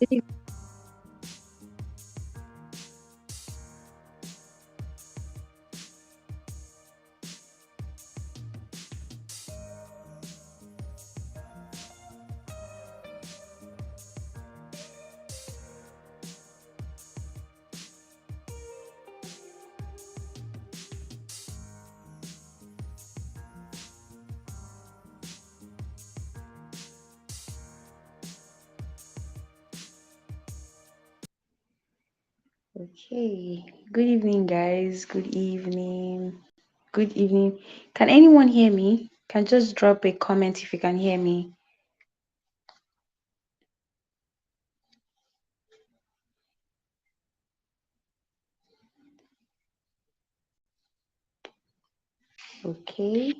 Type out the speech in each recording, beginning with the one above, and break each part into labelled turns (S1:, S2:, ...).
S1: Okay. Good evening, guys. Good evening. Good evening. Can anyone hear me? Can just drop a comment if you can hear me. Okay.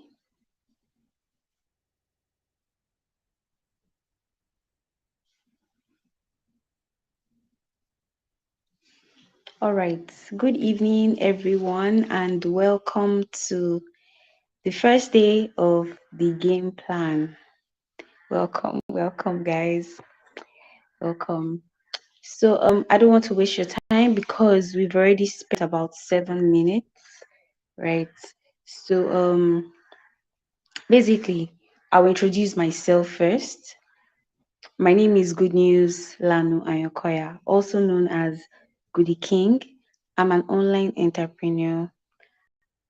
S1: All right. Good evening, everyone, and welcome to the first day of the game plan. Welcome, guys. Welcome. So, I don't want to waste your time because we've already spent about 7 minutes, right? So, basically, I'll introduce myself first. My name is Good News Lanu Ayokoya, also known as Goody King. I'm an online entrepreneur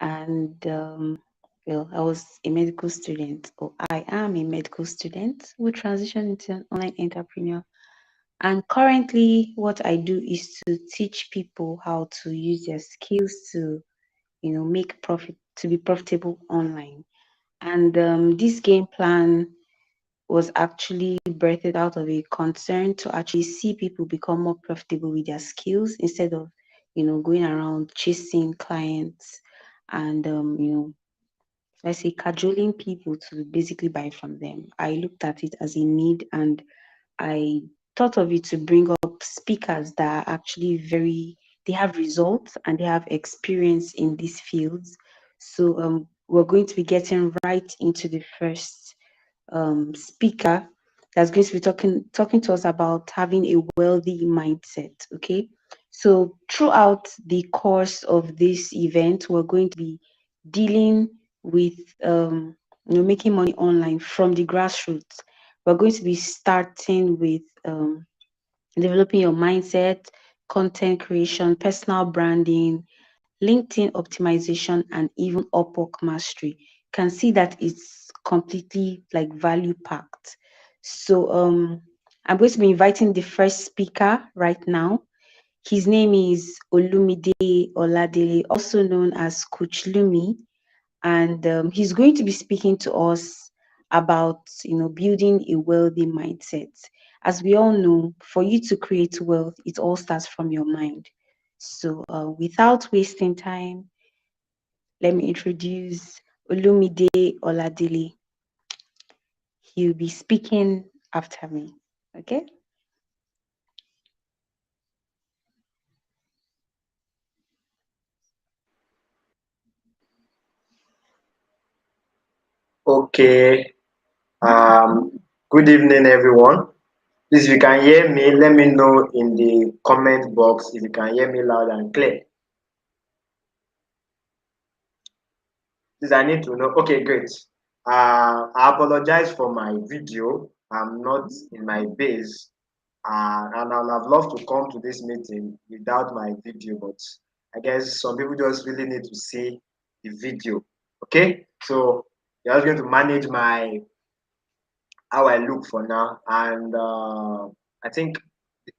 S1: and well, I was a medical student, or I am a medical student who transitioned into an online entrepreneur. And currently, what I do is to teach people how to use their skills to, make profit, to be profitable online. And this game plan was actually birthed out of a concern to actually see people become more profitable with their skills instead of, going around chasing clients and, let's say cajoling people to basically buy from them. I looked at it as a need and I thought of it to bring up speakers that are actually they have results and they have experience in these fields. So we're going to be getting right into the first speaker that's going to be talking to us about having a wealthy mindset. Okay, so throughout the course of this event, we're going to be dealing with making money online from the grassroots. We're going to be starting with developing your mindset, content creation, personal branding, LinkedIn optimization, and even Upwork mastery. Can see that it's completely like value packed. So I'm going to be inviting the first speaker right now. His name is Olumide Oladele, also known as Coach Lumi, and he's going to be speaking to us about building a wealthy mindset. As we all know, for you to create wealth, it all starts from your mind. So without wasting time, let me introduce Olumide Oladele. He'll be speaking after me. Okay.
S2: Okay. Good evening, everyone. Please, if you can hear me, let me know in the comment box if you can hear me loud and clear. Please, I need to know. Okay, great. I apologize for my video. I'm not in my base, and I'd have loved to come to this meeting without my video, but I guess some people just really need to see the video. Okay, so you're just going to manage my how I look for now. And I think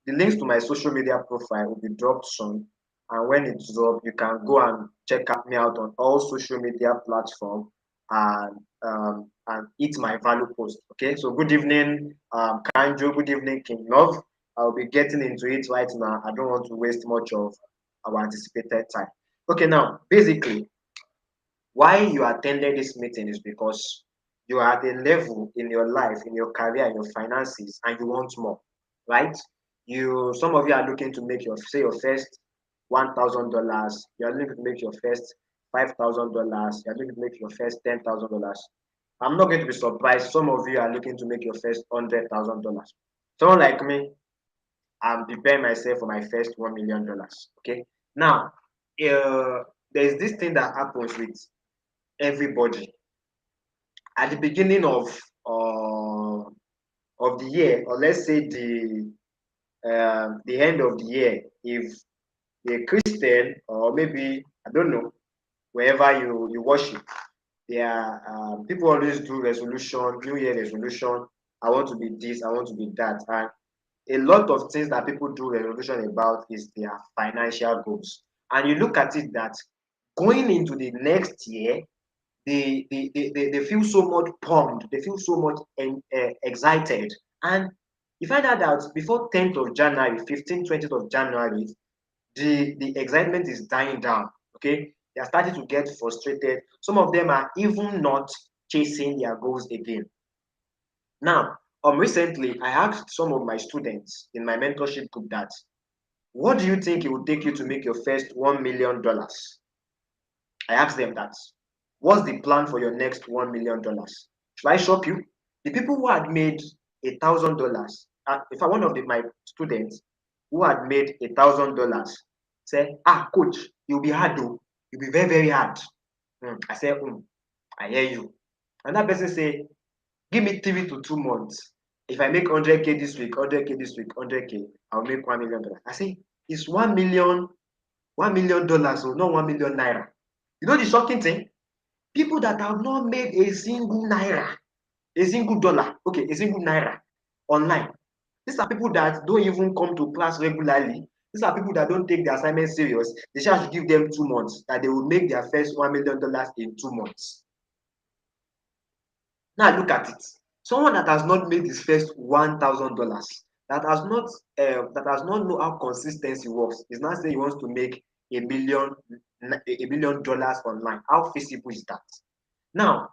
S2: the links to my social media profile will be dropped soon. And when it's dropped, you can go and check me out on all social media platforms and eat my value post. Okay, so good evening, Kanjo. Good evening, King Love. I'll be getting into it right now. I don't want to waste much of our anticipated time. Okay, now basically, why you attended this meeting is because you are at a level in your life, in your career, in your finances, and you want more, right? Some of you are looking to make your first $1,000. You are looking to make your first $5,000. You are looking to make your first $10,000. I'm not going to be surprised. Some of you are looking to make your first $100,000. Someone like me, I'm preparing myself for my first $1 million. Okay. Now, there's this thing that happens with everybody at the beginning of the year, or let's say the end of the year. If you're a Christian, or maybe I don't know, wherever you worship, there are people always do resolution, New Year resolution. I want to be this, I want to be that, and a lot of things that people do resolution about is their financial goals. And you look at it that going into the next year, they feel so much pumped, they feel so much excited. And you find out that before 10th of January, 15th, 20th of January, the excitement is dying down. Okay, they are starting to get frustrated. Some of them are even not chasing their goals again. Now, recently I asked some of my students in my mentorship group that, what do you think it would take you to make your first $1 million? I asked them that. What's the plan for your next $1 million? Should I shock you? The people who had made $1,000, if I one of my students who had made $1,000 said, coach, you'll be hard though. You'll be very, very hard. I said, I hear you. And that person said, give me 3 to 2 months. If I make 100K this week, 100K this week, 100K, I'll make $1 million. I say, it's $1 million, so not 1 million naira. You know the shocking thing? People that have not made a single naira, a single dollar, okay, a single naira online. These are people that don't even come to class regularly. These are people that don't take their assignment serious. They should give them 2 months, that they will make their first $1 million in 2 months. Now look at it. Someone that has not made his first $1,000, that has not know how consistency works, is now saying he wants to make $1 million online. How feasible is that? Now,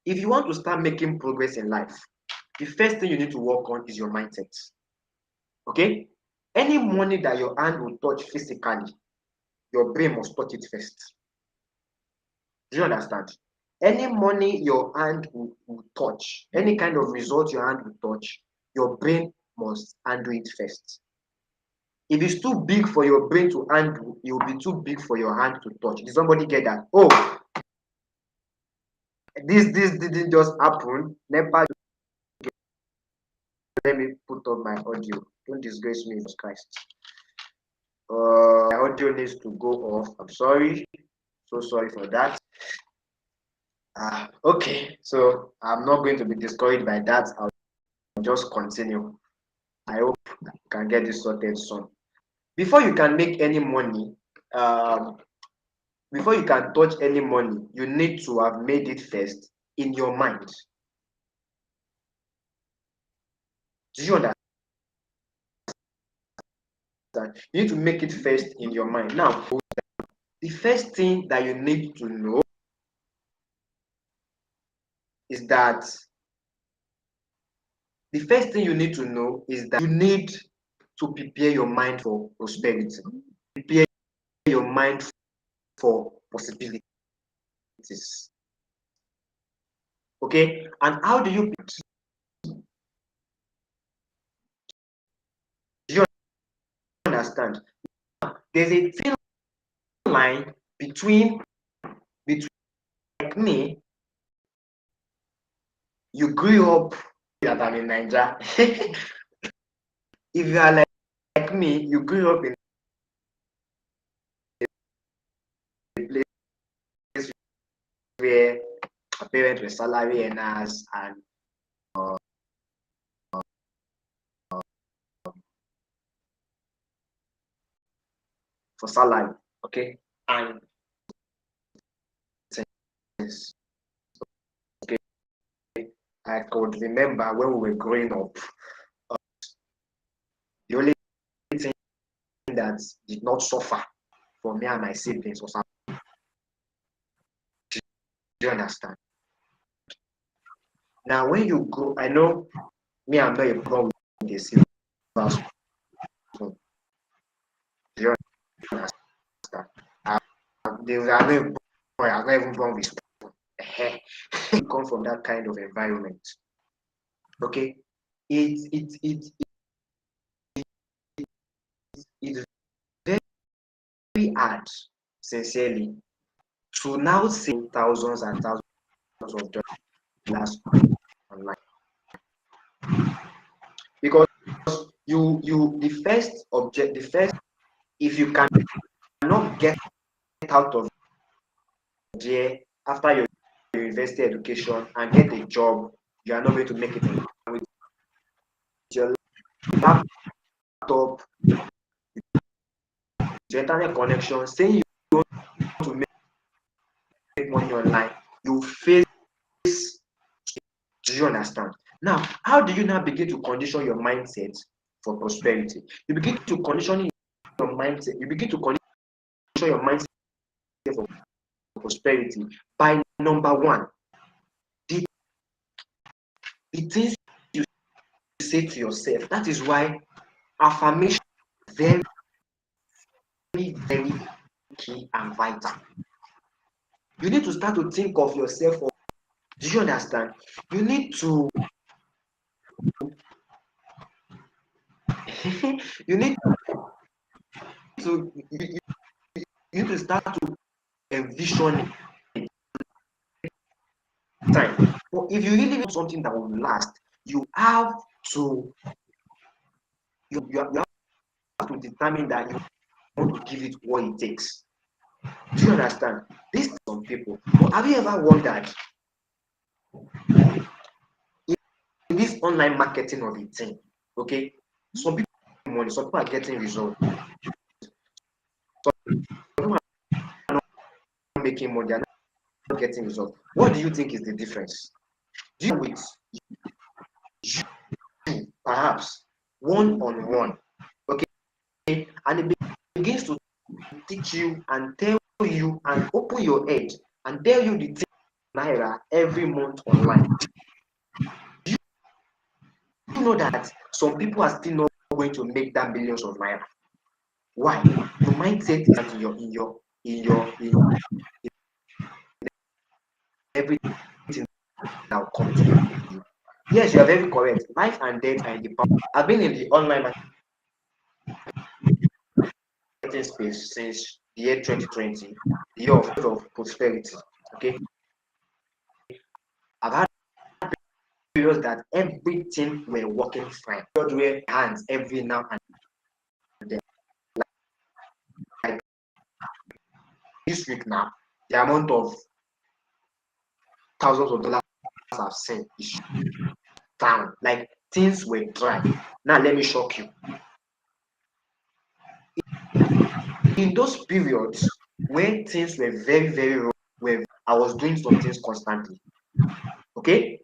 S2: if you want to start making progress in life, the first thing you need to work on is your mindset. Okay? Any money that your hand will touch physically, your brain must touch it first. Do you understand? Any money your hand will touch, any kind of result your hand will touch, your brain must handle it first. If it's too big for your brain to handle, it will be too big for your hand to touch. Did somebody get that? Oh, this didn't just happen. Never. Let me put on my audio. Don't disgrace me, Jesus Christ. My audio needs to go off. I'm sorry. So sorry for that. Okay, so I'm not going to be discouraged by that. I'll just continue. I hope you can get this sorted soon. Before you can make any money, before you can touch any money, you need to have made it first in your mind. Do you understand? You need to make it first in your mind. Now, the first thing that you need to know is that the first thing you need to know is that you need to prepare your mind for prosperity. Prepare your mind for possibilities. Okay? And how do you understand? There's a thin line between like me, you grew up that I'm in Nigeria. If you are like me, you grew up in a place where our parents were salary earners and for salary, okay? And okay, I could remember when we were growing up, the only thing that did not suffer for me and my siblings was our. Do you understand? Now, when you grow, I know me, I'm not a born with a silver spoon. Do you understand? They are not born, I'm not even born with spoon. You come from that kind of environment. Okay? It hard, sincerely, to now save thousands and thousands of dollars online. Because the first, if you cannot get out of there after your university education and get a job, you are not going to make it in with your laptop, your internet connection, saying you want to make money online, you face. Do you understand? Now, how do you now begin to condition your mindset for prosperity? You begin to condition your mindset. You begin to condition your mindset for prosperity by number one, the, the things you say to yourself. That is why affirmation is very, very key and vital. You need to start to think of yourself. Do you understand? You need to you need to you need to start to envision time. But if you really want something that will last, you have to you have to determine that you want to give it what it takes. Do you understand? This is some people. But have you ever wondered in this online marketing of a thing? Okay, some people are money, some people are getting results, some people are not making money, they are not getting results. What do you think is the difference? Do you with you perhaps one on one? Okay, and it begins to teach you and tell you and open your head and tell you the thing naira every month online. Do you know that some people are still not going to make that millions of naira? Why? Your mindset is in everything that will come to you. Yes, you are very correct. Life and death are in the power. I've been in the online marketing space since the year 2020, the year of prosperity. Okay, I've had periods that everything were working fine. God were hands every now and then. Like this week now, the amount of thousands of dollars I've sent is down. Like things were dry. Now let me shock you. In those periods when things were very, very wrong, where I was doing some things constantly. Okay?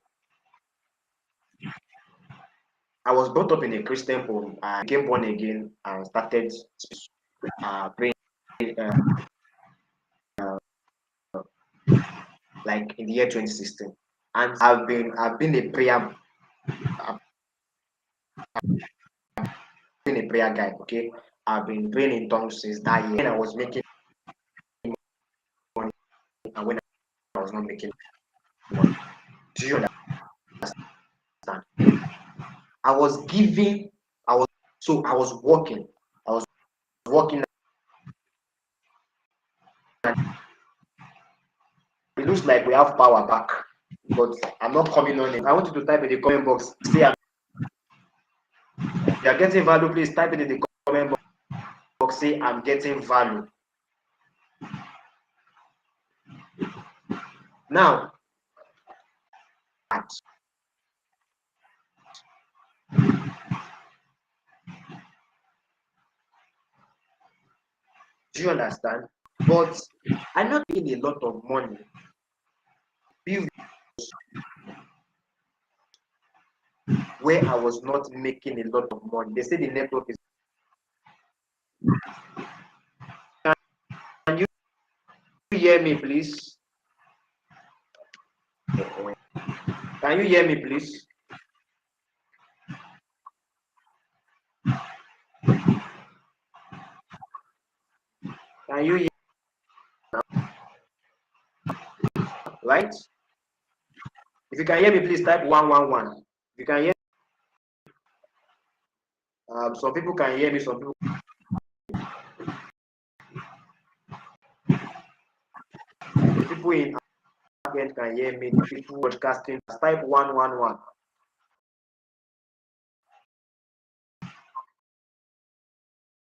S2: I was brought up in a Christian home. I became born again and started praying like in the year 2016. And I've been a prayer guy, okay? I've been praying in tongues since that year when I was making money and when I was not making money. Do you understand? I was giving, I was working. I was working and it looks like we have power back. But I'm not coming on it. I want you to type in the comment box. Say you are getting value, please type it in the comment box. Say I'm getting value. Now, do you understand? But I'm not making a lot of money. Where I was not making a lot of money. They say the network is. Can you hear me, please? Can you hear me, please? Can you hear me now? Right? If you can hear me, please type 111. If you can hear some people can hear me, some people people in Africa can hear me, the people broadcasting, type 111.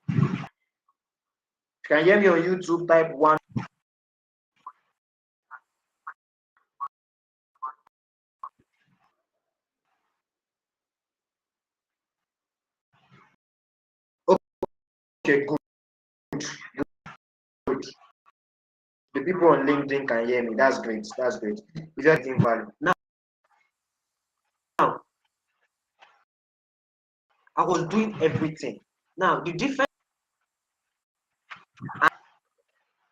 S2: If you can hear me on YouTube, type 1. Okay, good, good. The people on LinkedIn can hear me. That's great. That's great. If you're getting value. Now, I was doing everything. Now, the difference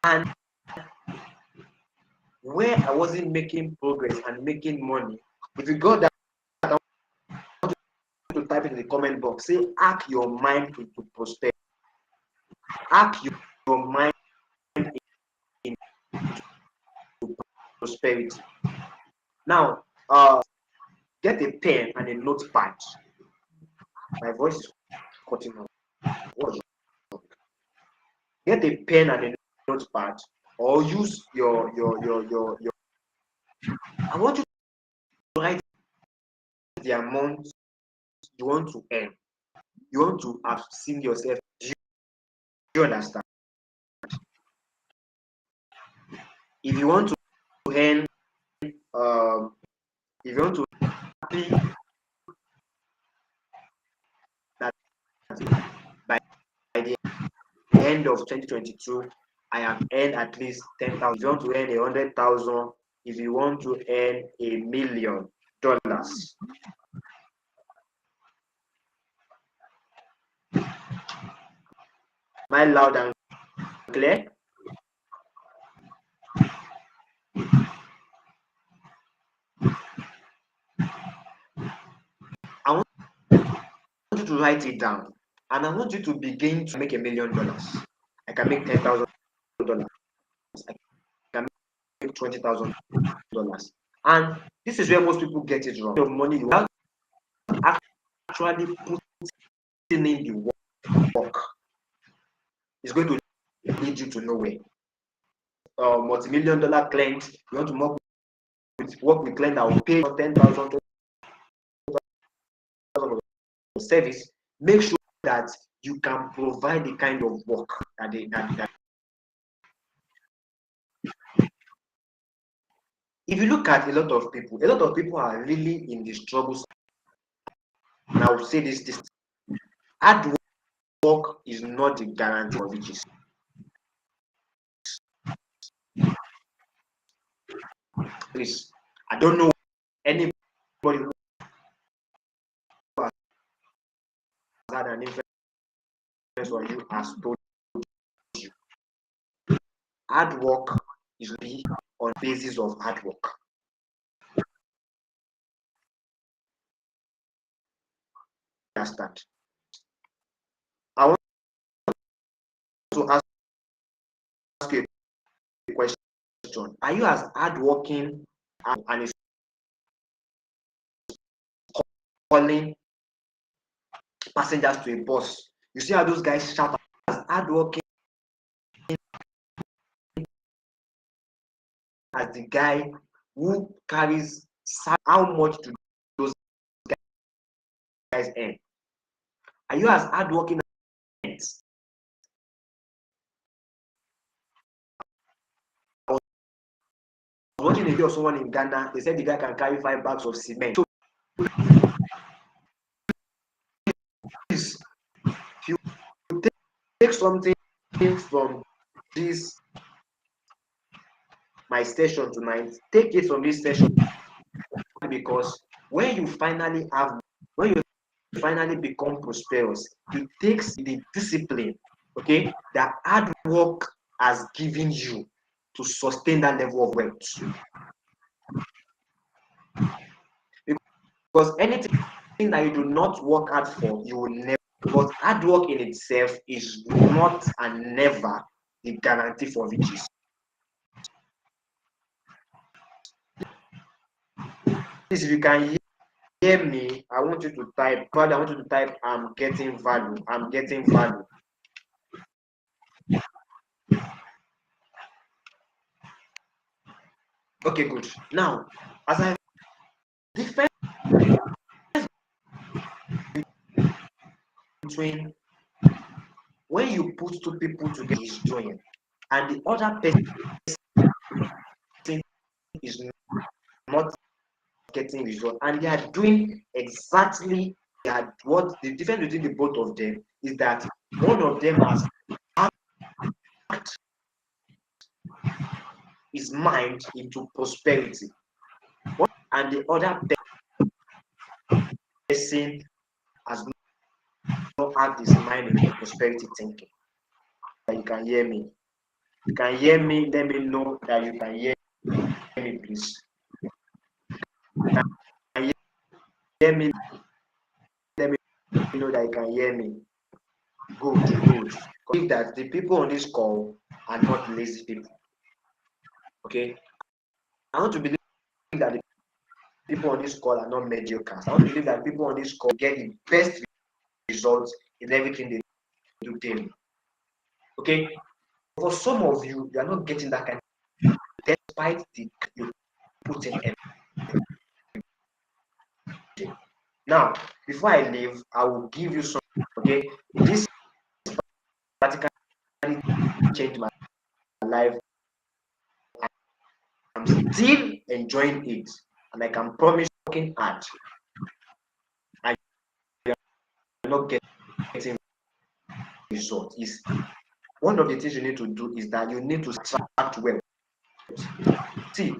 S2: and where I wasn't making progress and making money, if you got that, I want you to type in the comment box, say, hack your mind into prosperity. Hack your mind into prosperity. Now, get a pen and a notepad. My voice is cutting off. What's wrong? Get a pen and a notepad, or use your. I want you to write the amount you want to earn. You want to have seen yourself. Do you understand? If you want to earn, if you want to be that by the end of 2022, I have earned at least 10,000. If you want to earn 100,000, if you want to earn $1 million, am I loud and clear? I want you to write it down, and I want you to begin to make $1 million. I can make $10,000. I can make $20,000. And this is where most people get it wrong. Your money, you have to actually put in the work. It's going to lead you to nowhere. Multi-million-dollar client, you want to work with client that will pay 10,000 service. Make sure that you can provide the kind of work that if you look at a lot of people are really in this trouble. And I will say this hard work is not the guarantee of riches. Please, I don't know anybody who has had an influence on you has told you. Hard work is really on basis of hard work. Understand? I want to ask you a question. Are you as hardworking and is calling passengers to a bus? You see how those guys shout as hardworking as the guy who carries how much do those guys earn? Are you as hardworking as I was watching a video of someone in Ghana. They said the guy can carry 5 bags of cement. So please, if you take something from this my station tonight, take it from this station, because when you finally become prosperous, it takes the discipline, okay, that hard work has given you to sustain that level of wealth. Because anything that you do not work hard for, you will never. But hard work in itself is not and never the guarantee for riches. Please, if you can hear me, I want you to type. I want you to type, I'm getting value. I'm getting value. Okay, good. Now, as I difference between when you put two people together is doing, and the other person is not getting result, and they are doing exactly that. What the difference between the both of them is that one of them has hacked his mind into prosperity, and the other person has not hacked his mind into prosperity thinking. You can hear me. You can hear me. Let me know that you can hear me, please. Can you hear me? Let me know that you can hear me. Good, good. Believe that the people on this call are not lazy people. Okay, I want to believe that the people on this call are not mediocre. I want to believe that people on this call get the best results in everything they do daily. Okay, for some of you, you are not getting that kind of, despite the you put in everything. Now, before I leave, I will give you some. Okay, this practically changed my life. I'm still enjoying it, and I can promise working hard and you're not getting results. Is one of the things you need to do is that you need to attract wealth. See,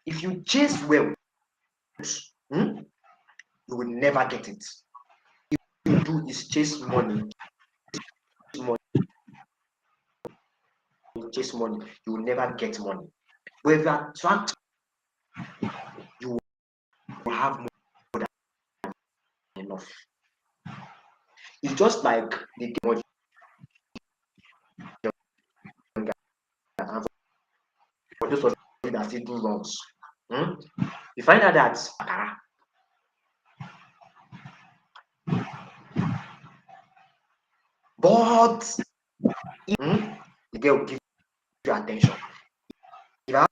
S2: if you chase wealth, you will never get it. If you do is money, chase money, you will never get money. But if you attract, you will have more than enough. It's just like the game and for those of you that still do runs. You find out that but the girl will give you attention. If I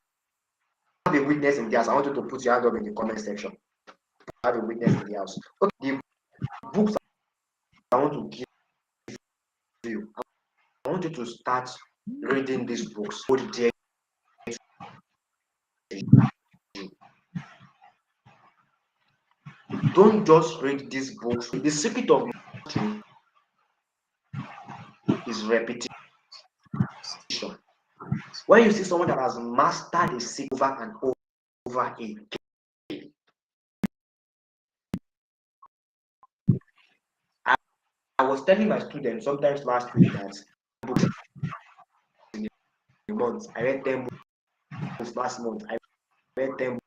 S2: have a witness in the house, I want you to put your hand up in the comment section. I have a witness in the house. Okay, the books I want to give you, I want you to start reading these books. Don't just read these books. The secret of mastery is repetition. When you see someone that has mastered a secret over and over again, I was telling my students sometimes last week that books in a month. I read 10 books last month. I read 10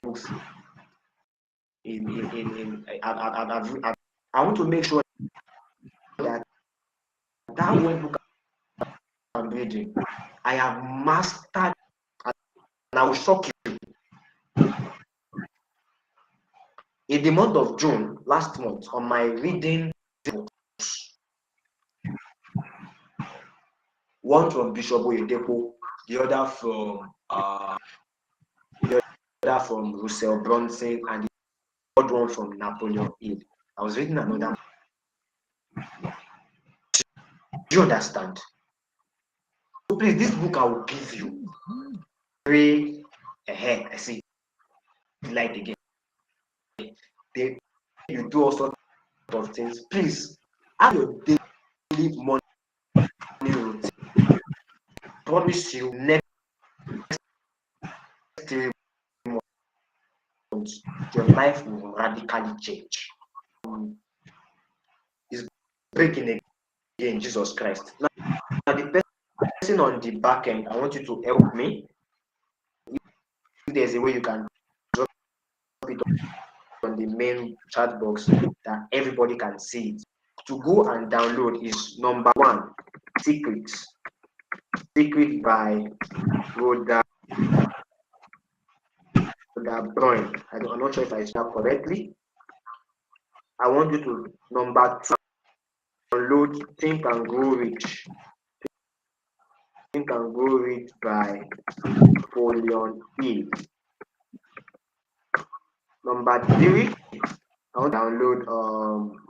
S2: books I want to make sure that that one book I'm reading, I have mastered, and I will shock you. In the month of June, last month, on my reading books, one from Bishop Oyedepo, the other from Russell Brunson, and the third one from Napoleon Hill. I was reading another. Do you understand? So please, this book I will give you. Pray ahead. I see light again. You do all sorts of things. Please have your daily money routine. Promise you next 3 months your life will radically change. It's breaking again, Jesus Christ. Now the person on the back end, I want you to help me. If there's a way you can drop it on the main chat box that everybody can see it. To go and download is number 1, Secrets. Secret by Rhoda Brown. I'm not sure if I said that correctly. I want you to number 2, download Think and Grow Rich. Think and Grow Rich by Napoleon Hill. Number 3, I want to download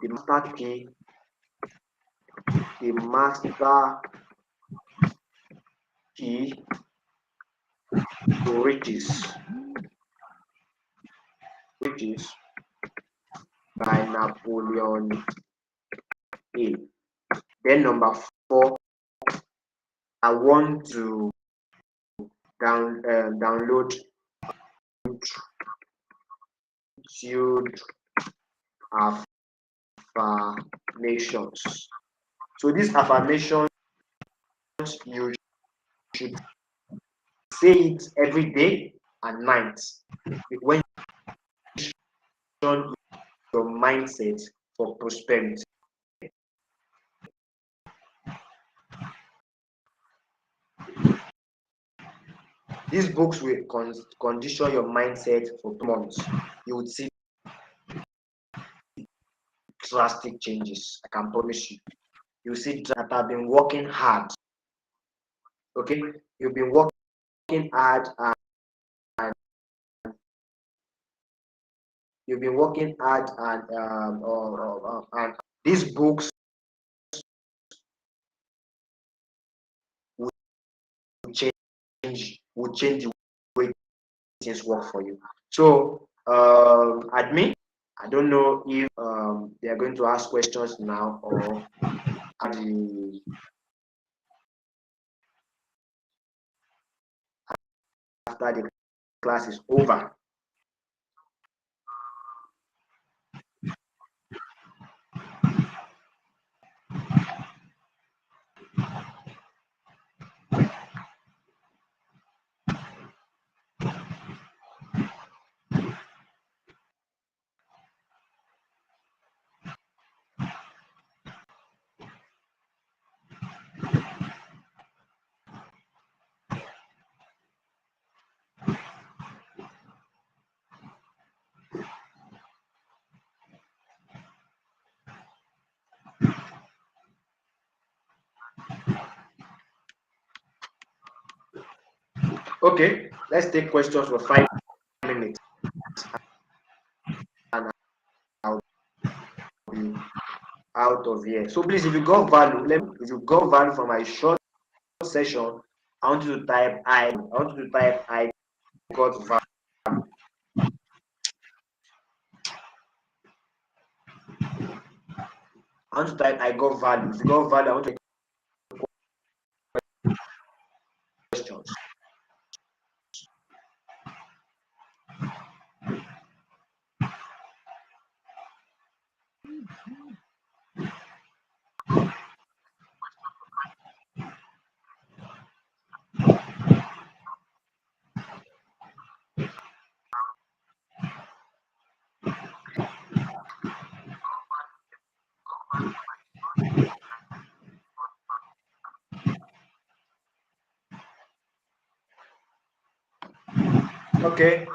S2: the master key to riches by Napoleon Hill. Then number 4, I want to download YouTube affirmations. So these affirmations, you should say it every day and night when you turn your mindset for prosperity. These books will condition your mindset for 2 months. You would see drastic changes. I can promise you. You see that I've been working hard. Okay, you've been working hard and you've been working hard and these books will change the way things work for you. So admin, I don't know if they are going to ask questions now or after the class is over. Okay, let's take questions for 5 minutes and I'll be out of here. So please, if you got value, if you got value from my short session, I want you to type I got value. I want to type I got value. If you got value, I want to questions. Okay,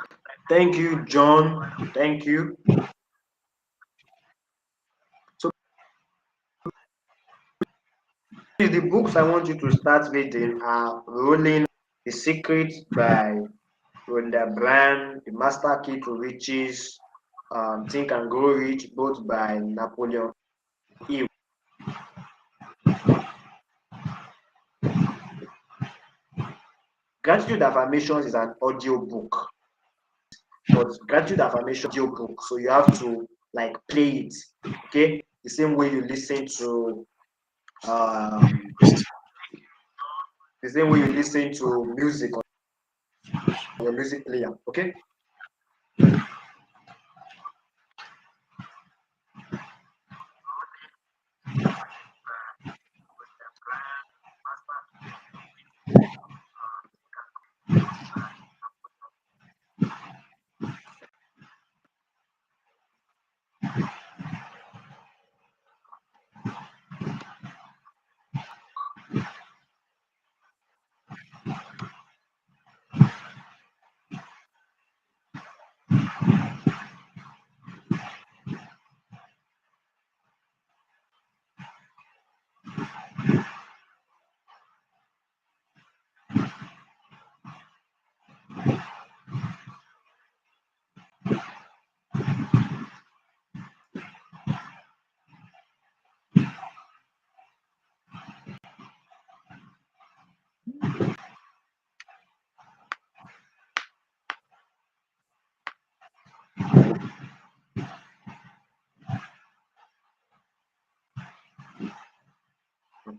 S2: thank you, John. Thank you. So the books I want you to start reading are Rolling the Secret by Rhonda Brand, The Master Key to Riches, Think and Grow Rich, both by Napoleon Hill. Gratitude Affirmations is an audio book, but Gratitude Affirmation audio book, so you have to like play it, okay? The same way you listen to music on your music player, okay?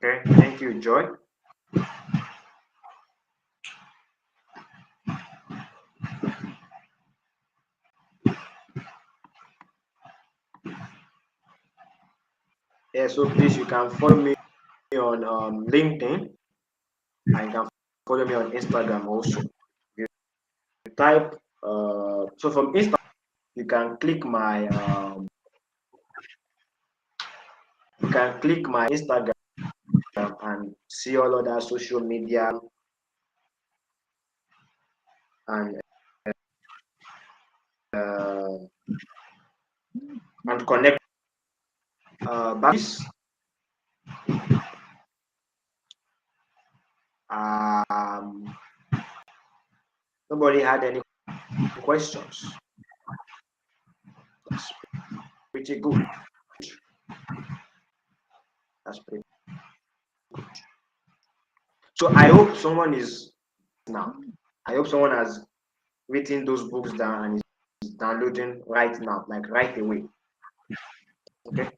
S2: Okay, thank you, Joy. Yeah, so please you can follow me on LinkedIn, and you can follow me on Instagram also. You type so from Instagram you can click my Instagram and see all other social media and uh, and connect. But um, nobody had any questions. That's pretty good. That's pretty. So I hope someone is now. I hope someone has written those books down and is downloading right now, like right away. Okay.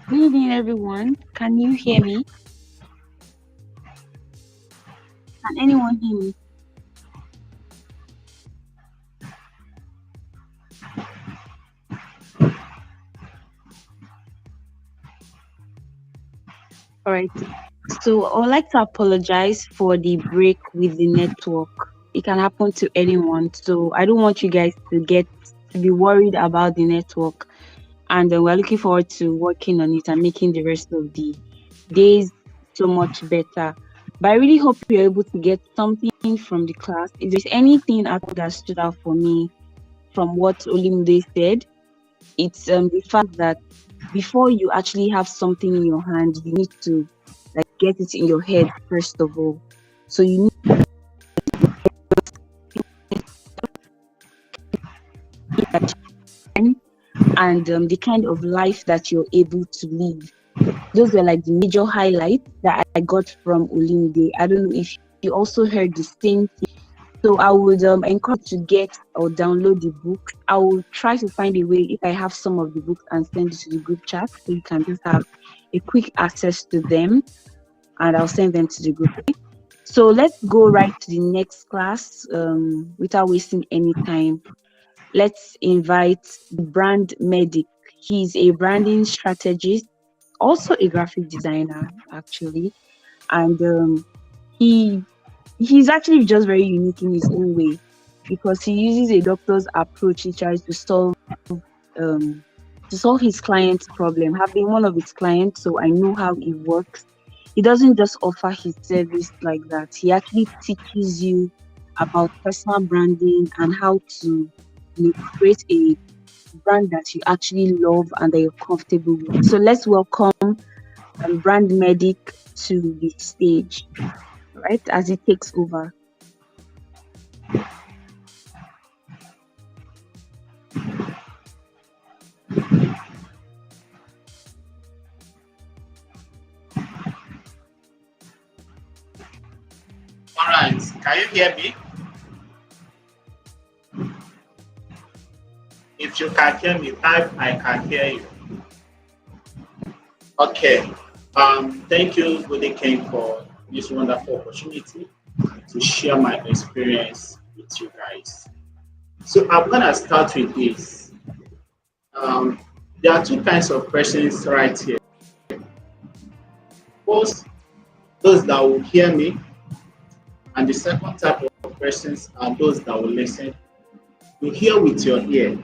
S1: Good evening, everyone. Can you hear me? Can anyone hear me? All right. So I would like to apologize for the break with the network. It can happen to anyone. So I don't want you guys to be worried about the network. And we're looking forward to working on it and making the rest of the days so much better. But I really hope you're able to get something from the class. If there's anything that stood out for me from what Olumide said, It's the fact that before you actually have something in your hand, you need to like get it in your head first of all. So you need that and the kind of life that you're able to live. Those were like the major highlights that I got from Olumide. I don't know if you also heard the same thing. So I would encourage to get or download the book. I will try to find a way if I have some of the books and send it to the group chat so you can just have a quick access to them, and I'll send them to the group. Okay? So let's go right to the next class without wasting any time. Let's invite the brand medic. He's a branding strategist, also a graphic designer, actually, and he he's actually just very unique in his own way because he uses a doctor's approach. He tries um to solve his client's problem. Have been one of his clients, so I know how it works. He doesn't just offer his service like that. He actually teaches you about personal branding and how to create a brand that you actually love and that you're comfortable with. So let's welcome brand medic to the stage, right, as he takes over.
S3: All right, can you hear me? If you can hear me, type I can hear you. Okay. Thank you, Good King, for this wonderful opportunity to share my experience with you guys. So I'm gonna start with this. Um, there are two kinds of persons right here. First, those that will hear me, and the second type of persons are those that will listen. You hear with your ear,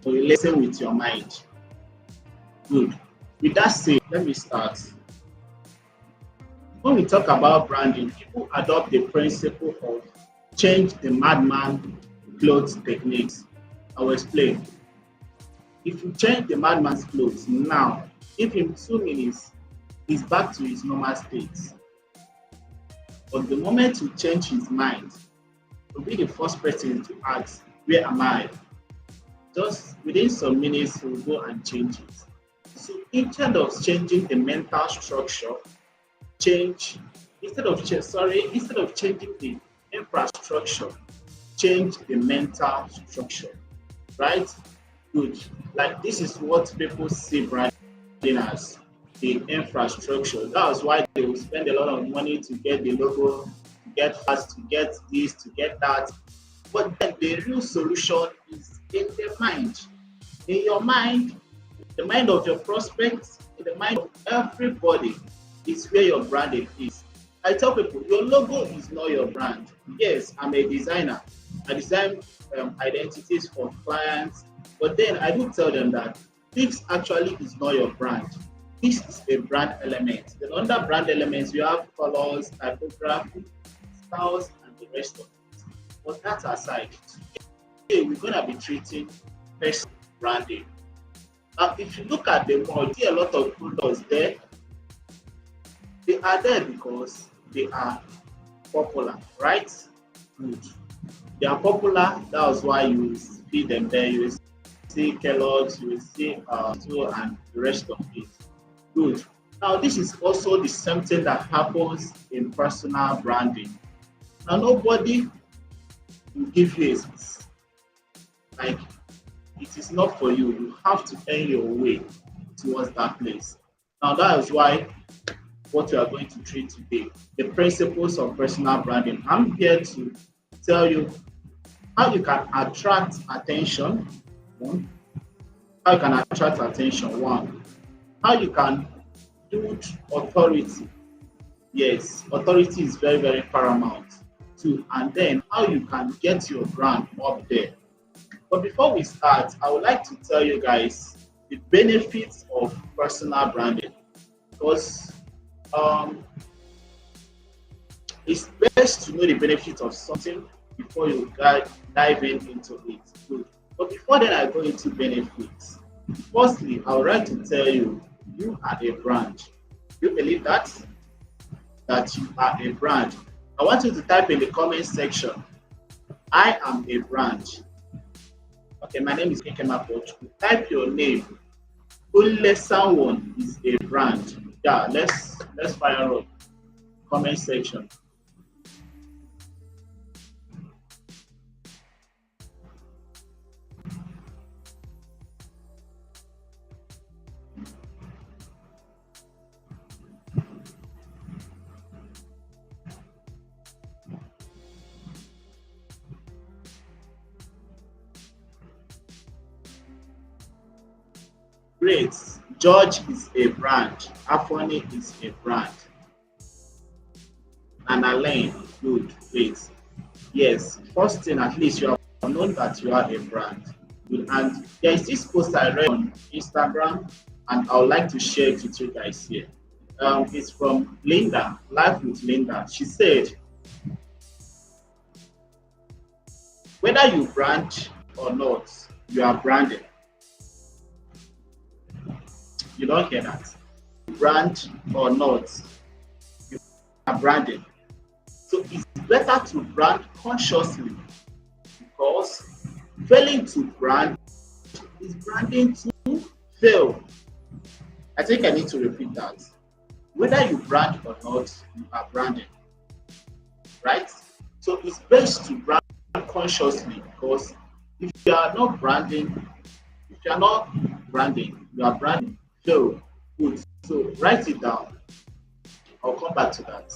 S3: or you listen with your mind. Good. With that said, let me start. When we talk about branding, people adopt the principle of change the madman clothes techniques. I will explain. If you change the madman's clothes now, if in 2 minutes he's back to his normal state, but the moment you change his mind, you'll be the first person to ask, where am I? Just within some minutes, he'll go and change it. So instead of changing the mental structure, instead of changing the infrastructure, change the mental structure, right? Good. Like this is what people see branding as, the infrastructure. That's why they will spend a lot of money to get the logo, to get fast, to get this, to get that. But then the real solution is in the mind. In your mind, the mind of your prospects, in the mind of everybody is where your branding is. I tell people, your logo is not your brand. Yes, I'm a designer. I design identities for clients, but then I do tell them that this actually is not your brand. This is a brand element. Then under brand elements, you have colors, typography, styles, and the rest of it. But that aside, today we're going to be treating personal branding. Now, if you look at the mall, you see a lot of products there. They are there because they are popular, right? Good. They are popular, that's why you see them there. You will see Kellogg's, you will see and the rest of it. Good. Now, this is also the same thing that happens in personal branding. Now, nobody will give you a like it is not for you. You have to earn your way towards that place. Now, that is why what we are going to treat today, the principles of personal branding. I'm here to tell you how you can attract attention. How you can attract attention. One, how you can build authority. Yes, authority is very, very paramount. Two, and then how you can get your brand up there. But before we start, I would like to tell you guys the benefits of personal branding, because it's best to know the benefits of something before you dive into it. Good. But before then, I go into benefits. Firstly, I would like to tell you, you are a brand. You believe that? That you are a brand. I want you to type in the comment section, I am a brand. Okay, my name is Okeke Makuochukwu. Type your name. Only someone is a brand. Yeah, let's fire up. Comment section. Great. George is a brand. Afoni is a brand. And Alain, good, great. Yes, first thing, at least you have known that you are a brand. Good. And there is this post I read on Instagram, and I would like to share it with you guys here. It's from Linda, Life with Linda. She said, whether you brand or not, you are branded. You don't hear that. Brand or not, you are branded. So it's better to brand consciously, because failing to brand is branding to fail. I think I need to repeat that. Whether you brand or not, you are branded. Right? So it's best to brand consciously, because if you are not branding, if you are not branding, you are branding. So good. So write it down. I'll come back to that.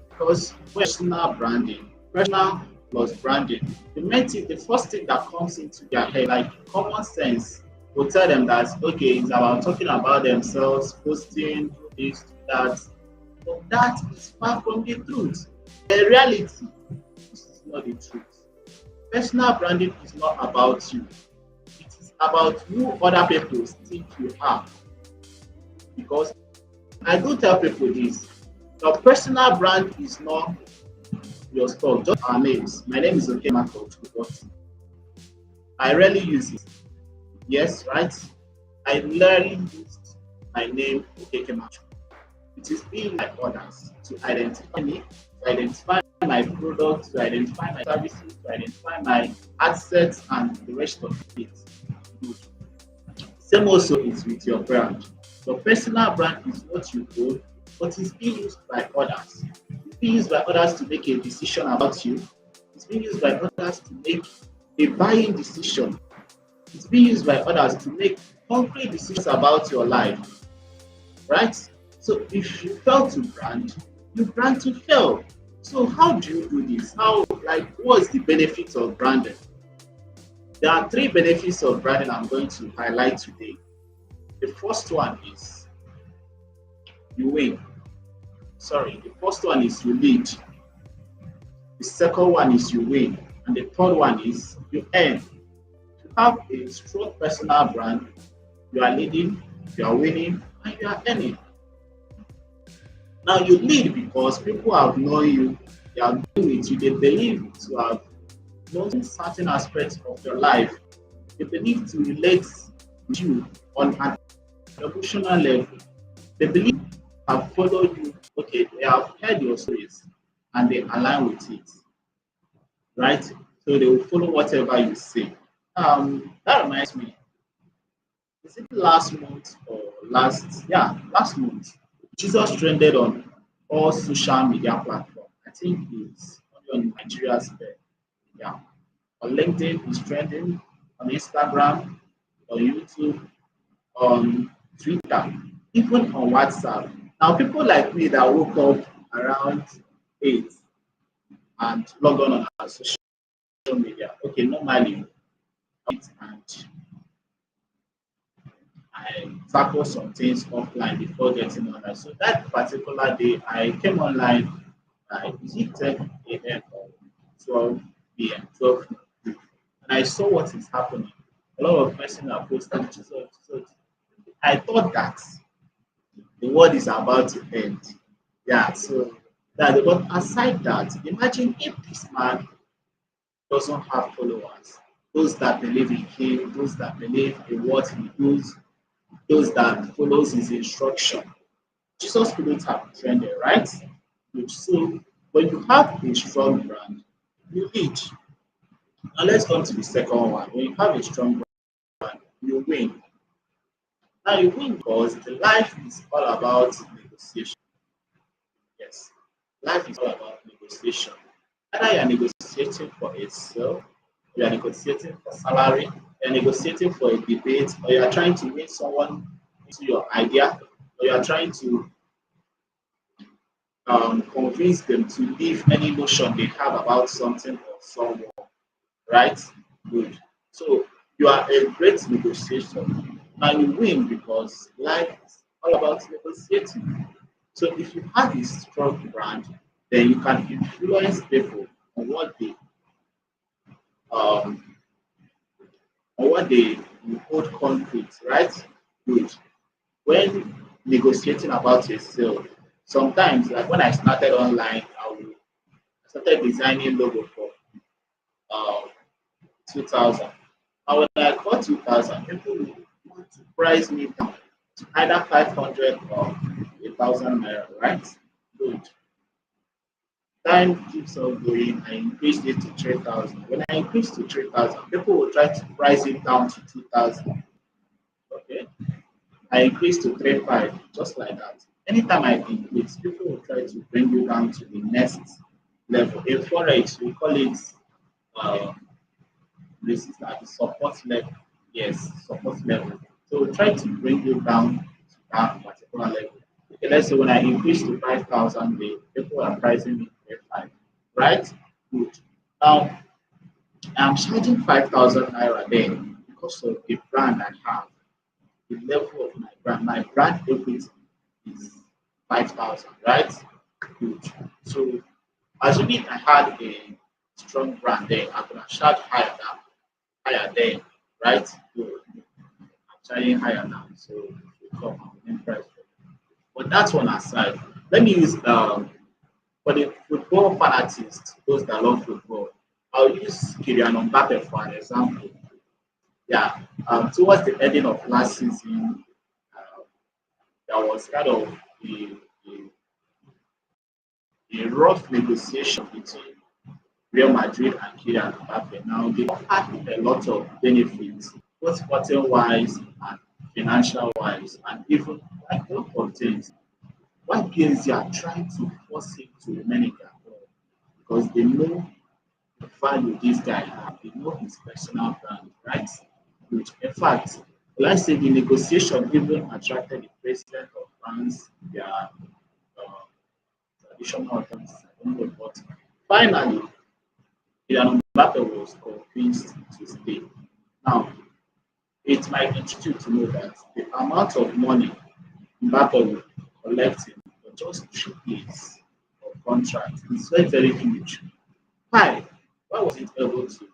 S3: Because personal branding, personal plus branding, the first thing that comes into their head, like common sense, will tell them that okay, it's about talking about themselves, posting, do this, do that. But that is far from the truth. The reality, this is not the truth. Personal branding is not about you. It is about who other people think you are. Because I do tell people this. Your personal brand is not your stuff, just our names. My name is Okeke Makuochukwu, but I rarely use it. Yes, right? I rarely use my name Okeke Makuochukwu. It is being like others to identify me, to identify my products, to identify my services, to identify my assets and the rest of it. Good. Same also is with your brand. Your personal brand is what you own, but it's being used by others. It's being used by others to make a decision about you. It's being used by others to make a buying decision. It's being used by others to make concrete decisions about your life. Right? So if you fail to brand, you brand to fail. So how do you do this? What's the benefits of branding? There are three benefits of branding I'm going to highlight today. The first one is you win. The first one is you lead. The second one is you win. And the third one is you earn. To have a strong personal brand, you are leading, you are winning, and you are earning. Now you lead because people have known you, they are doing with you, they believe to have known certain aspects of your life. They believe to relate with you on an emotional level. They believe have followed you, okay, they have heard your stories and they align with it. Right? So they will follow whatever you say. That reminds me, is it last month or last month? Jesus trended on all social media platforms. I think it's only on Nigeria's bed. Yeah. On LinkedIn, it's trending. On Instagram, on YouTube, on Twitter, even on WhatsApp. Now, people like me that woke up around 8 and log on our social media. Okay, normally, and I tackle some things offline before getting online. So that particular day, I came online. Is it 10 a.m. or 12 p.m. 12 noon. And I saw what is happening. A lot of persons are posting Jesus. I thought that the world is about to end. Yeah, so but aside that, imagine if this man doesn't have followers. those that believe in him, those that believe in what he does, those that follows his instruction. Jesus couldn't have trained it, right? So when you have a strong brand, you lead. Now let's come to the second one. When you have a strong brand, you win. Now you win because the life is all about negotiation. Yes, life is all about negotiation. Either you are negotiating for a sale, you are negotiating for salary, you are negotiating for a debate, or you are trying to win someone into your idea, or you are trying to convince them to leave any notion they have about something or someone, right? Good. So you are a great negotiator and you win because life is all about negotiating. So if you have a strong brand, then you can influence people on um, what they hold concrete, right? Good. When negotiating about a sale, sometimes like when I started online, I started designing logo for um, 2000. And when I got 2000, people would want to price me down to either 500 or 1000 naira, right? Good. Time keeps on going. I increased it to 3000. When I increased to 3000, people will try to price it down to 2000. Okay. I increased to 35, just like that. Anytime I increase, people will try to bring you down to the next level. In Forex, we call it uh, resist at the support level. Yes, support level. So we try to bring you down to that particular level. Okay, let's say when I increase to 5,000, the people are pricing me at 5, right? Good. Now I'm charging 5,000 naira there because of the brand I have, the level of my brand. My brand equity is 5,000, right? Good. So assuming I had a strong brand there, I could have charged higher there, right? So I'm charging higher now, so it will come out in price. But that one aside, let me use for the football fanatics, those that love football. I'll use Kylian Mbappe for an example. Yeah, towards the ending of last season, uh, there was kind of a rough negotiation between Real Madrid and Kylian Mbappe. Now they offered a lot of benefits, both sporting wise and financial wise, and even like a lot of things. Why PSG are trying to force him to remain in their club because they know the value this guy has. They know his personal brand, right? Which, in fact, let's say the negotiation even attracted the president of France, their traditional authorities, I don't know, but finally, Kylian Mbappe was convinced to stay. Now, it might interest you to know that the amount of money Mbappe will collect in for just 3 years of contract is very, very huge. Why? Why was it able to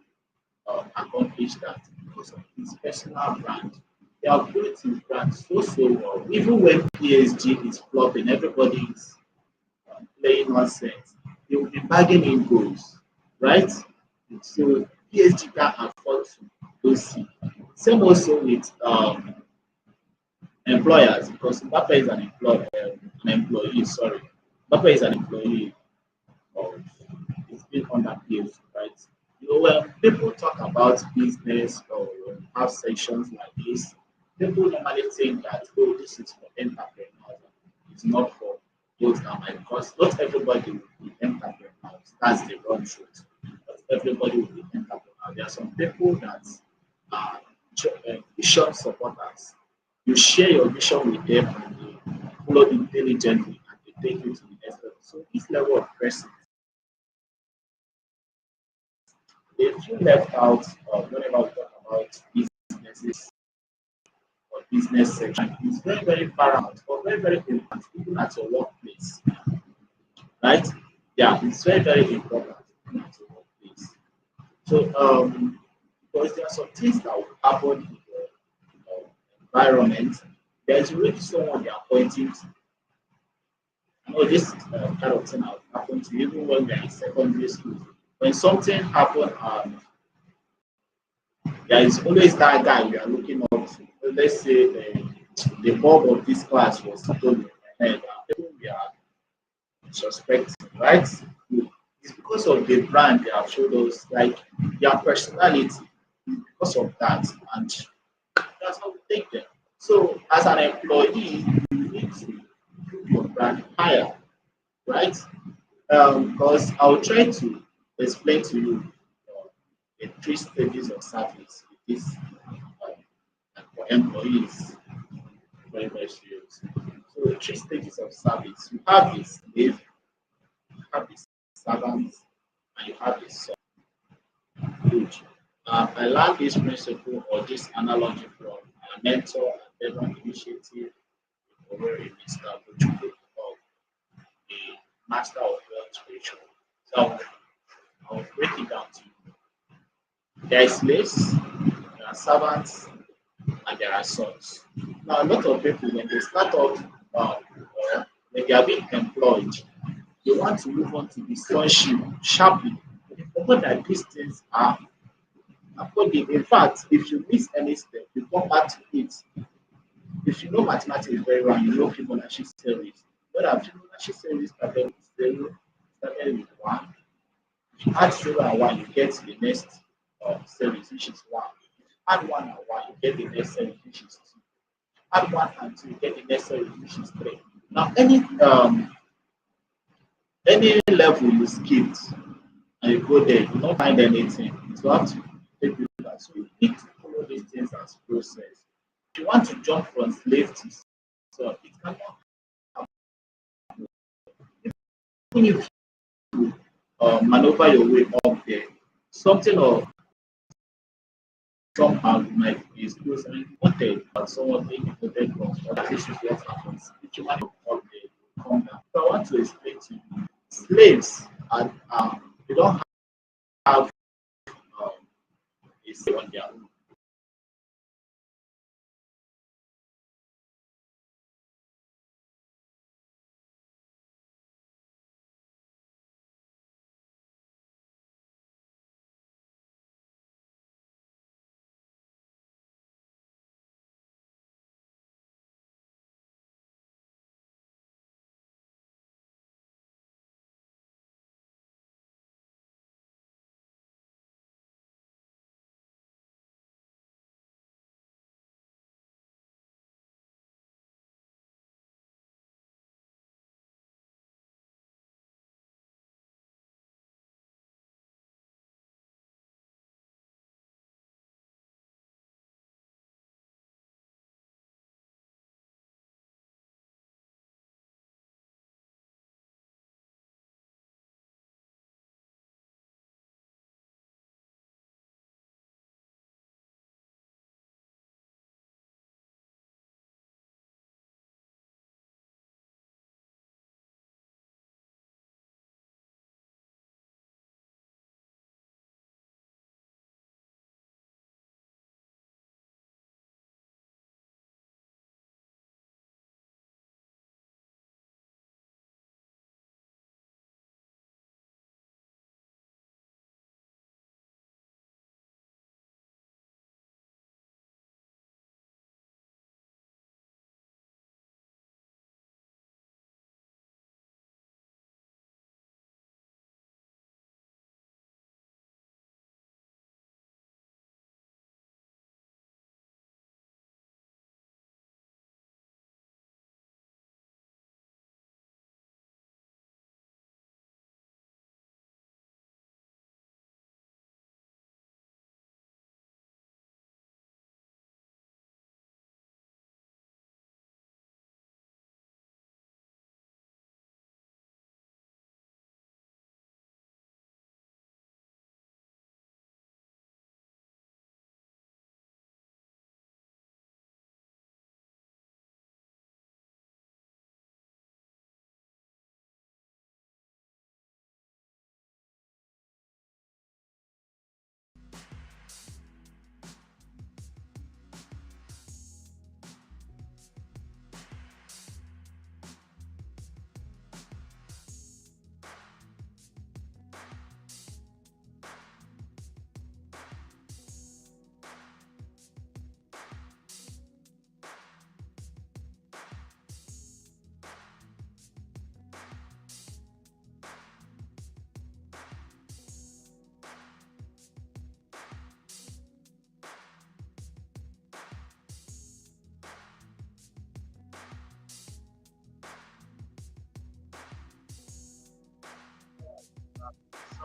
S3: accomplish that? Because of his personal brand. He has built his brand so well. Even when PSG is flopping, everybody is playing nonsense. They will be bagging in goals, right? So PSG can afford to lose him. Same also with employers because Mbappe is an employee. Sorry, Mbappe is an employee of it's been under PSG, right? You know, when people talk about business or have sections like this, people normally think that oh, this is for entrepreneurs. It's not for those that might because not everybody will be entrepreneurs. That's the wrong truth. Not everybody will be entrepreneurs. There are some people that are vision supporters. You share your vision with them and they follow intelligently and they take you to the next level. So this level of person they feel left out whenever we talk about businesses or business section. It's very, very paramount or very, very important, even at your workplace, right? Yeah, it's very, very important even at your workplace. So, because there are some things that will happen in the environment, there's already someone they are pointing to. I know this kind of thing has happened to you even when we're in secondary school. When something happened there is always that guy you are looking up to. Let's say the bulb of this class was stolen, and people we are suspecting, right? It's because of the brand they have showed us, like their personality. It's because of that, and that's how we take them. So, as an employee, you need to put your brand higher, right? Because I'll try to explain to you the three stages of service with this for employees. Very, very serious. So, the three stages of service, you have the slave, you have the servant, and you have the son. Good. I learned this principle or this analogy from a mentor and Devon initiative where Mr. Makuochukwu of the Master of Wealth Spiritual. So I'll break it down to you. There are slaves, there are servants, and there are sons. Now, a lot of people, when they start off, or when they are being employed, they want to move on to the sonship sharply. But they forgot that these things are according. In fact, if you miss any step, you come back to it. If you know mathematics very well, you know Fibonacci series. But a Fibonacci series started with zero, started with one. If you add zero and one, you get the next series, which is one. If you add one and one, you get the next series, which is two. Add one and two, you get the next series, which is three. Now, any level you skipped and you go there, you will not find anything. So you have to take you back. So you need to follow these things as process. If you want to jump from slave to son, it cannot happen. Even if you maneuver your way up there, something or somehow you might be exposed and wanted, but someone being deported from other this is what happens. If you maneuver up there, you come down. So I want to explain to you, slaves are they don't have um, a say on their own.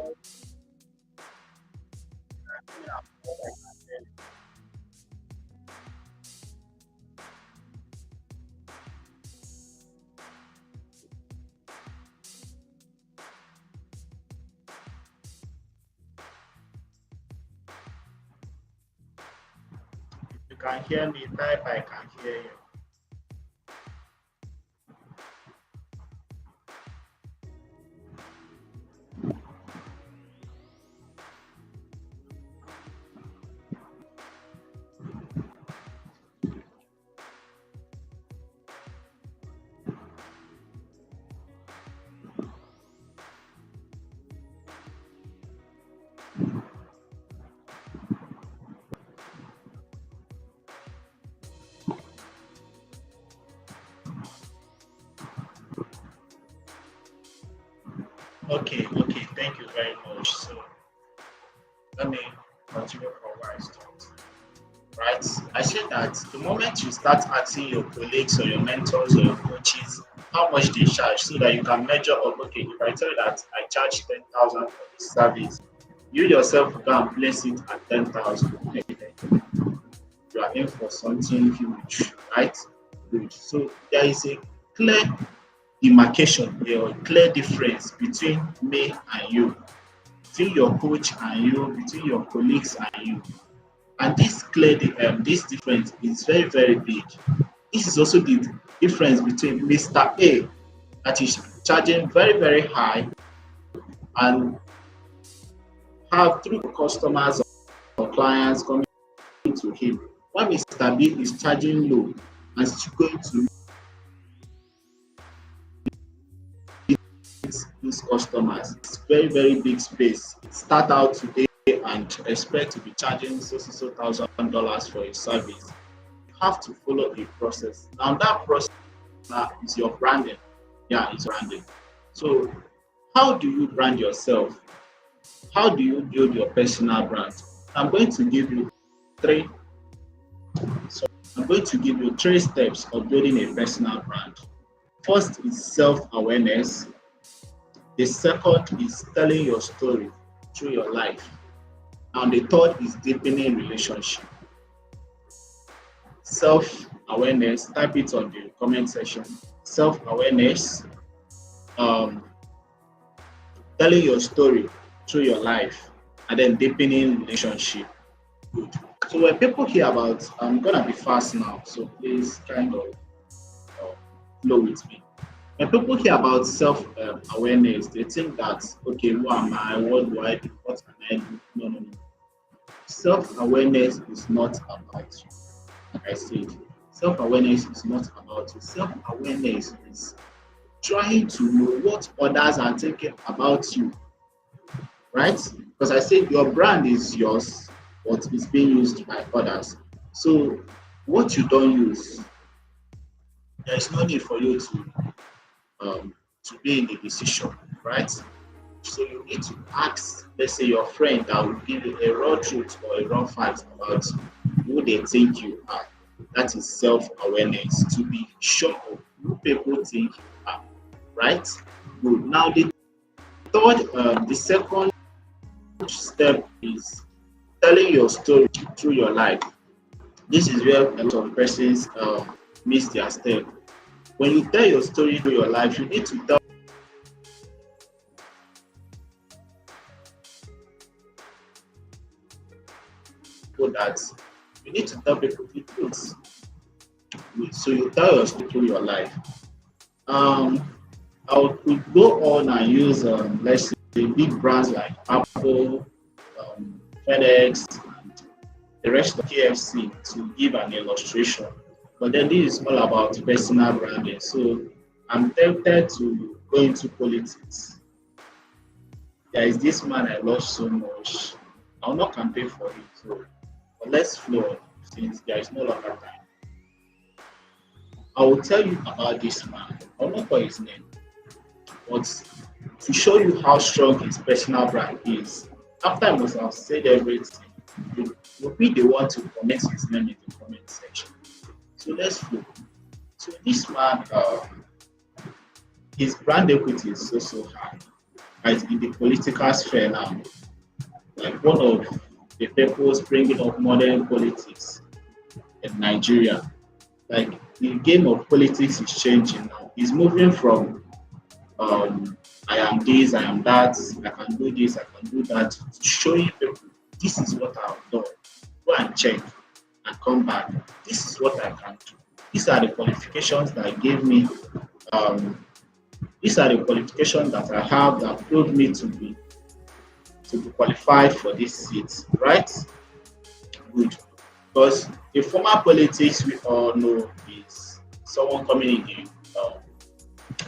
S3: You can hear me, type I can hear you. Okay, thank you very much. So let me continue from where I stopped. Right? I said that the moment you start asking your colleagues or your mentors or your coaches how much they charge so that you can measure up, okay, if I tell you that I charge 10,000 for this service, you yourself go and place it at 10,000. You are in for something huge, right? Good. So there is a clear demarcation here, or clear difference between me and you, between your coach and you, between your colleagues and you. And this difference is very, very big. This is also the difference between Mr. A that is charging very, very high and have through customers or clients coming to him. While Mr. B is charging low and still going to these customers. It's very, very big space. Start out today and expect to be charging so $1,000 for a service. You have to follow a process. Now that process is your branding. Yeah, it's branding. So how do you brand yourself? How do you build your personal brand? I'm going to give you three steps of building a personal brand. First is self-awareness. The second is telling your story through your life. And the third is deepening relationship. Self-awareness, type it on the comment section. Self-awareness, telling your story through your life, and then deepening relationship. Good. So when people hear about, I'm gonna be fast now, so please kind of flow with me. When people hear about self-awareness, they think that, okay, who am I? What do I do? What can I do? No. Self-awareness is not about you. Like I said, self-awareness is not about you. Self-awareness is trying to know what others are thinking about you, right? Because I said your brand is yours, but it's being used by others. So what you don't use, there is no need for you to be in the decision, right? So you need to ask, let's say, your friend that will give you a raw truth or a raw fact about who they think you are. That is self-awareness, to be sure of who people think you are, right? Good. Now the second step is telling your story through your life. This is where a lot of persons miss their step. When you tell your story through your life, you need to tell people that you need to tell people the truth. So you tell your story through your life. I could go on and use let's say big brands like Apple, FedEx, and the rest of KFC to give an illustration. But then this is all about personal branding. So I'm tempted to go into politics. There is this man I love so much. I'll not campaign for him. So but let's flow since there is no longer time. I will tell you about this man. I'll not call his name. But to show you how strong his personal brand is, after I must have said everything, you'll be the one to comment his name in the comment section. So let's look. So this man, his brand equity is so high. right, in the political sphere now, like one of the people bringing up modern politics in Nigeria. Like the game of politics is changing now. It's moving from I am this, I am that, I can do this, I can do that, to showing people this is what I've done. Go and check and come back. This is what I can do. These are the qualifications that gave me um, these are the qualifications that I have that proved me to be qualified for this seat, right? Good. Because the former politics we all know is someone coming in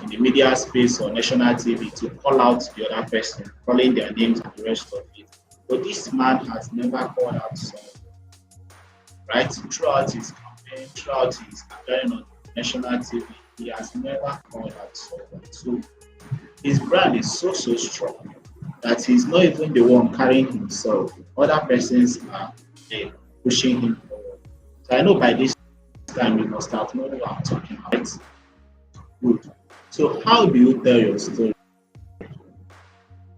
S3: the media space or national TV to call out the other person, calling their names and the rest of it. But this man has never called out someone, right? Throughout his campaign, throughout his appearing on national TV, he has never called out someone. So his brand is so strong that he's not even the one carrying himself. Other persons are there pushing him forward. So I know by this time you must have known what I'm talking about. Good. So how do you tell your story?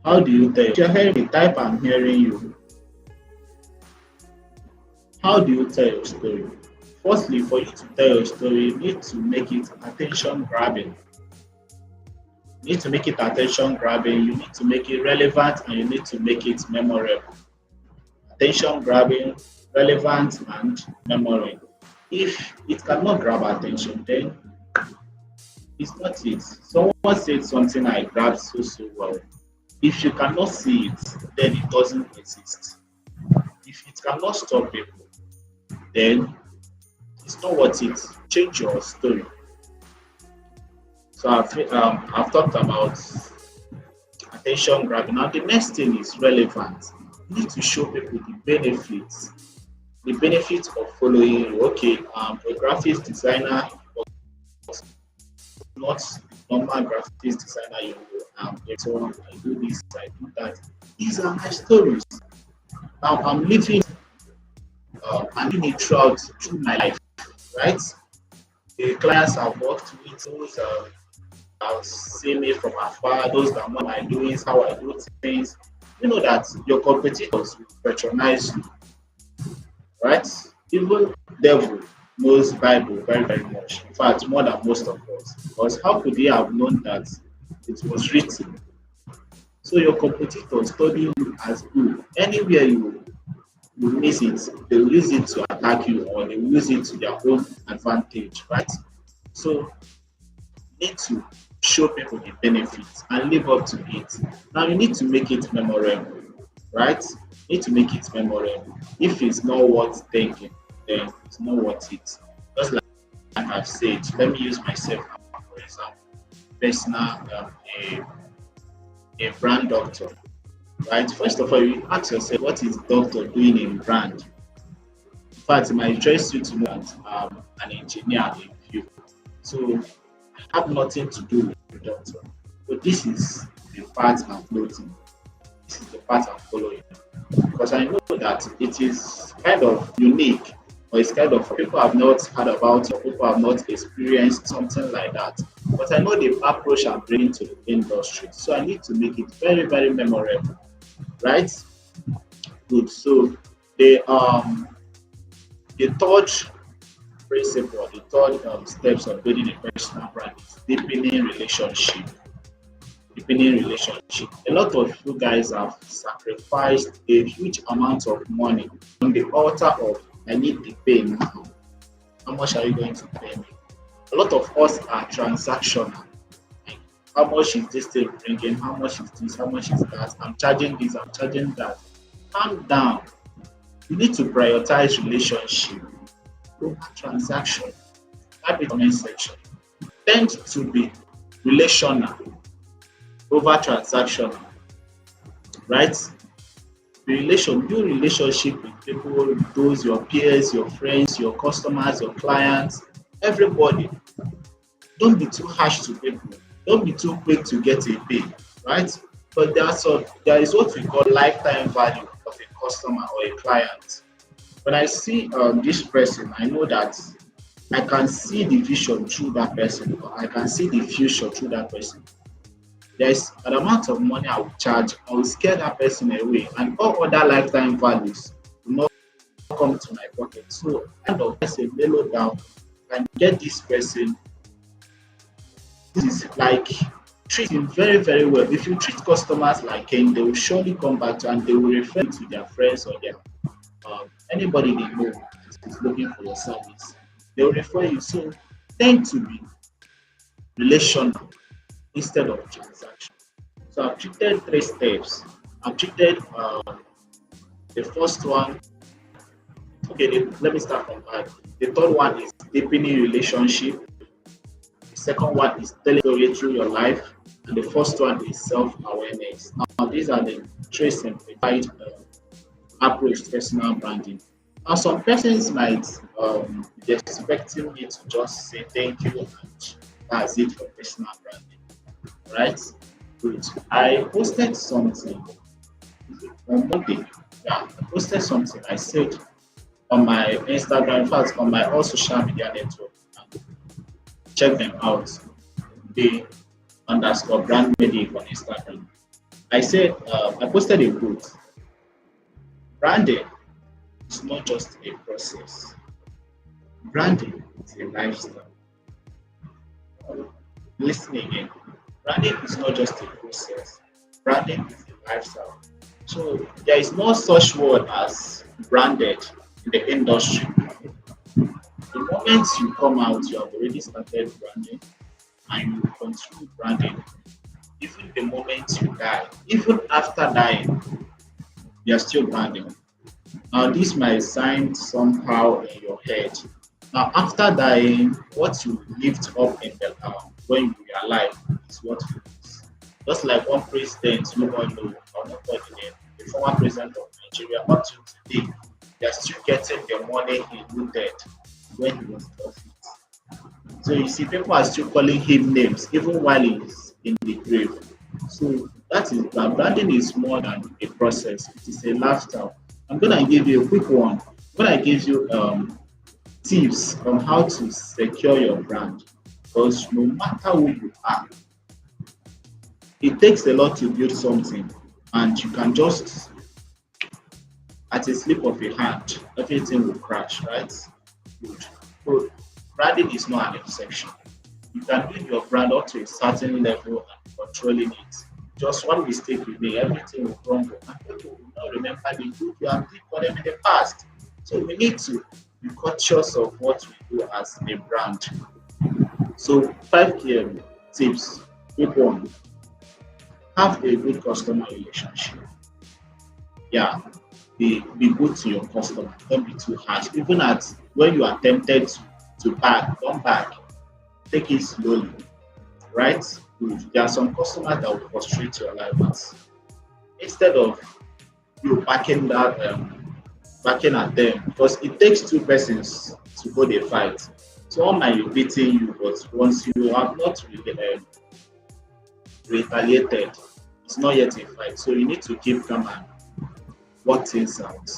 S3: How do you tell? If you're hearing the type I'm hearing you, how do you tell your story? Firstly, for you to tell your story, you need to make it attention grabbing. You need to make it attention grabbing, you need to make it relevant, and you need to make it memorable. Attention grabbing, relevant, and memorable. If it cannot grab attention, then it's not it. Someone said something I grabbed so well. If you cannot see it, then it doesn't exist. If it cannot stop people, then it's not worth it. Change your story. So I've talked about attention grabbing. Now the next thing is relevant. You need to show people the benefits of following you. Okay, a graphics designer, not normal graphics designer. You so I do this, I do that. These are my stories. Now I'm living through my life, right? The clients I've worked with, those have seen me from afar, those that know my doings, how I do things. You know that your competitors will patronize you, right? Even devil knows Bible very much. In fact, more than most of us. Because how could they have known that it was written? So your competitors study you as good. Anywhere you miss it, they will use it to attack you or they will use it to their own advantage, right? So you need to show people the benefits and live up to it. Now you need to make it memorable, right? You need to make it memorable. If it's not worth thinking, then it's not worth it. Just like I've said, let me use myself for example. Personal, a brand doctor, right? First of all, you ask yourself, what is doctor doing in brand? In fact, it might interest you to know that I'm an engineer in field. So I have nothing to do with the doctor. But this is the part I'm floating. This is the part I'm following. Because I know that it is kind of unique, or it's kind of people have not heard about it, or people have not experienced something like that. But I know the approach I'm bringing to the industry. So I need to make it very memorable. Right? Good. So the third principle, the third steps of building a personal brand is deepening relationship. Deepening relationship. A lot of you guys have sacrificed a huge amount of money on the altar of I need the pay now. How much are you going to pay me? A lot of us are transactional. How much is this thing bringing? How much is this? How much is that? I'm charging this, I'm charging that. Calm down. You need to prioritize relationship over transaction. That is the comment section. Tend to be relational over transactional. Right? Build relationship with people, those your peers, your friends, your customers, your clients, everybody. Don't be too harsh to people. Don't be too quick to get a pay, right? But there is what we call lifetime value of a customer or a client. When I see this person, I know that I can see the vision through that person, or I can see the future through that person. there's an amount of money I will charge, I will scare that person away, and all other lifetime values will not come to my pocket. So kind of as a mellow down and get this person. This is like treat him very, very well. If you treat customers like him, they will surely come back to and they will refer you to their friends or their anybody they know is looking for your service. They will refer you. So tend to be relational instead of transaction. So I've treated three steps. I've treated the first one. Okay, let me start from back. The third one is deepening relationship. The second one is telling story through your life, and the first one is self-awareness. Now, these are the three simplified approach to personal branding. Now, some persons might be expecting me to just say thank you and that's it for personal branding, right? Good. I posted something on Monday. Yeah, I posted something. I said on my Instagram, in fact, on my all social media network. Check them out. The underscore brand medic on Instagram. I said I posted a quote. Branding is not just a process. Branding is a lifestyle. Listen again. Branding is not just a process. Branding is a lifestyle. So there is no such word as branded in the industry. The moment you come out, you have already started branding and you continue branding. Even the moment you die, even after dying, you are still branding. Now, this might sound somehow in your head. Now, after dying, what you lift up in the when you are alive is what you use. Just like one president you all know, or not the former president of Nigeria, up to today, they are still getting the money he looted when he was in office. So you see, people are still calling him names even while he's in the grave. So that is branding is more than a process. It is a lifestyle. I'm gonna give you a quick one. I'm gonna give you tips on how to secure your brand. Because no matter who you are, it takes a lot to build something, and you can just at a slip of a hand, everything will crash, right? Good. So branding is not an exception. You can build your brand up to a certain level and controlling it. Just one mistake you make, everything will crumble. And people will not remember the good you have done for them in the past. So we need to be conscious of what we do as a brand. So 5 key tips. Quick one. Have a good customer relationship. Yeah. Be good to your customer. Don't be too harsh. Even at when you are tempted to back, don't back. Take it slowly. Right? There are some customers that will frustrate your life, but instead of you backing at them, because it takes two persons to go the fight. So one might be beating you, but once you have not retaliated, it's not yet a fight. So you need to keep calm and work things out.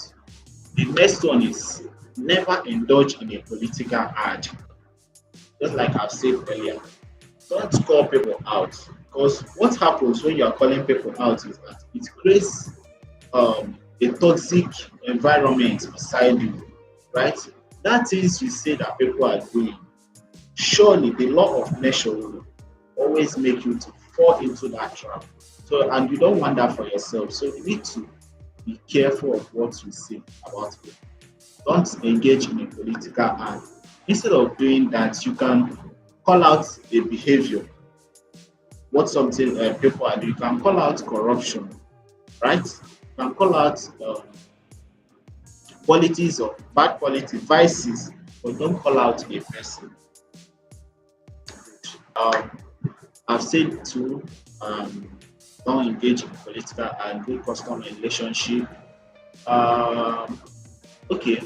S3: The next one is never indulge in a political ad. Just like I've said earlier, don't call people out, because what happens when you are calling people out is that it creates a toxic environment beside you, right? That is you say that people are doing. Surely the law of nature will always make you to fall into that trap. So, and you don't want that for yourself. So you need to be careful of what you say about people. Don't engage in a political ad. Instead of doing that, you can call out a behavior. What something people are doing. You can call out corruption, right? You can call out qualities of bad quality, vices, but don't call out a person. I've said to don't engage in political and good customer relationship. Okay,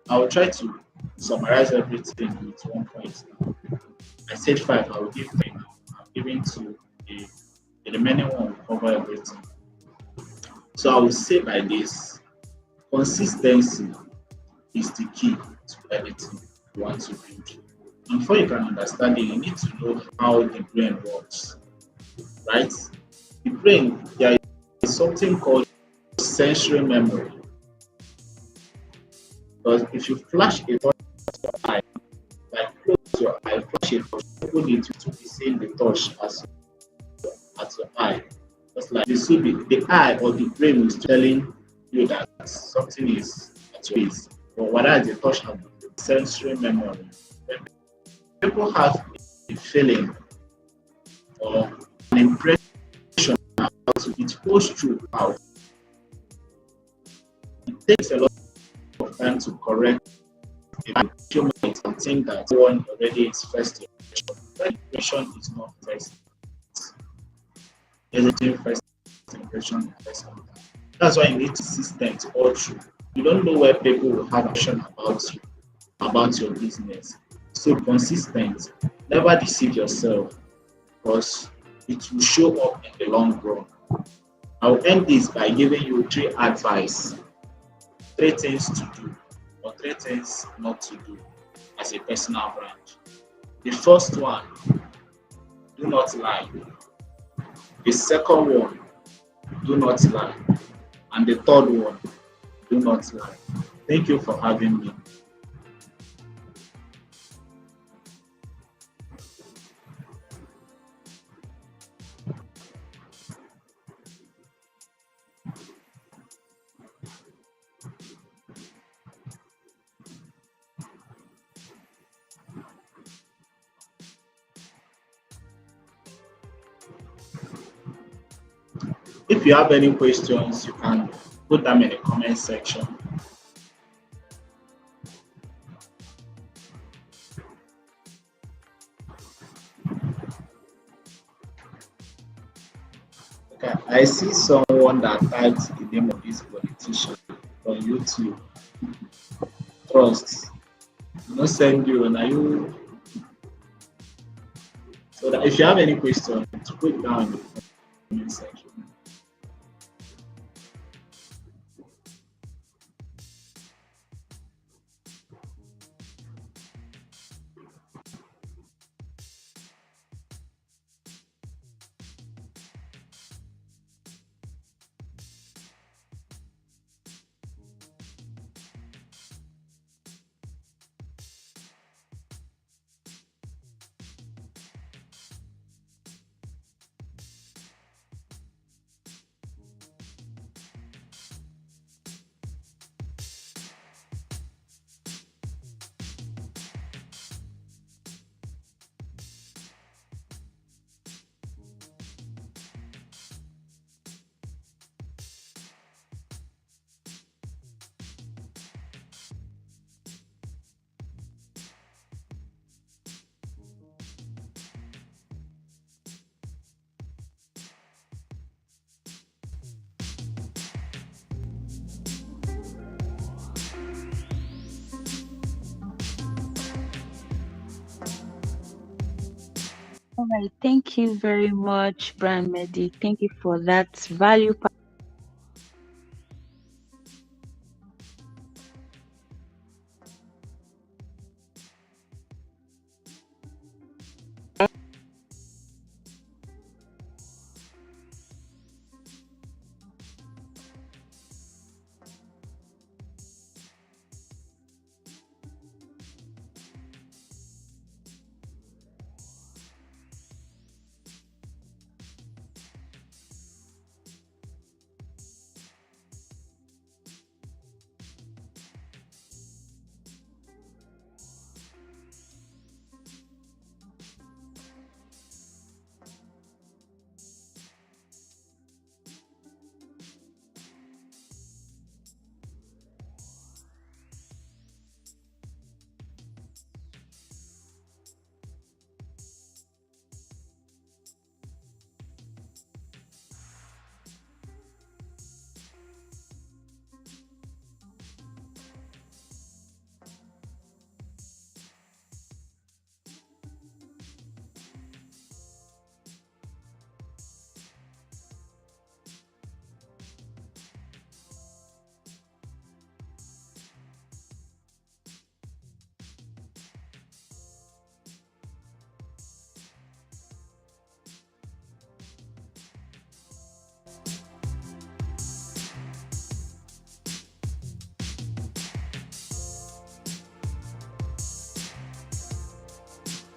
S3: I will try to summarize everything with 1 point. I said 5, I will give 10. I'm giving to the remaining one will cover everything. So I will say by this, consistency is the key to anything you want to build. And before you can understand it, you need to know how the brain works. right? The brain, there is something called sensory memory. Because if you flash a touch eye, like close your eye, flash a touch, people need to be seeing the touch as your eye. Just like the eye or the brain is telling you that something is at your face. But whether it's a touch and sensory memory. When people have a feeling or an impression about it, it goes through out. It takes a lot of time to correct a human and think that one already is first impression. First impression is not first. Everything first impression and first contact. That's why you need consistent all through. You don't know where people will have action about you, about your business. So consistent. Never deceive yourself because it will show up in the long run. I'll end this by giving you three advice, three things to do, or three things not to do as a personal brand. The first one, do not lie. The second one, do not lie. And the third one, do not lie. Thank you for having me. If you have any questions, you can put them in the comment section. Okay, I see someone that typed the name of this politician on YouTube. Trust. No send you, and are you? So that if you have any questions, put down in the comment section.
S1: All right. Thank you very much, Brand Medic. Thank you for that value.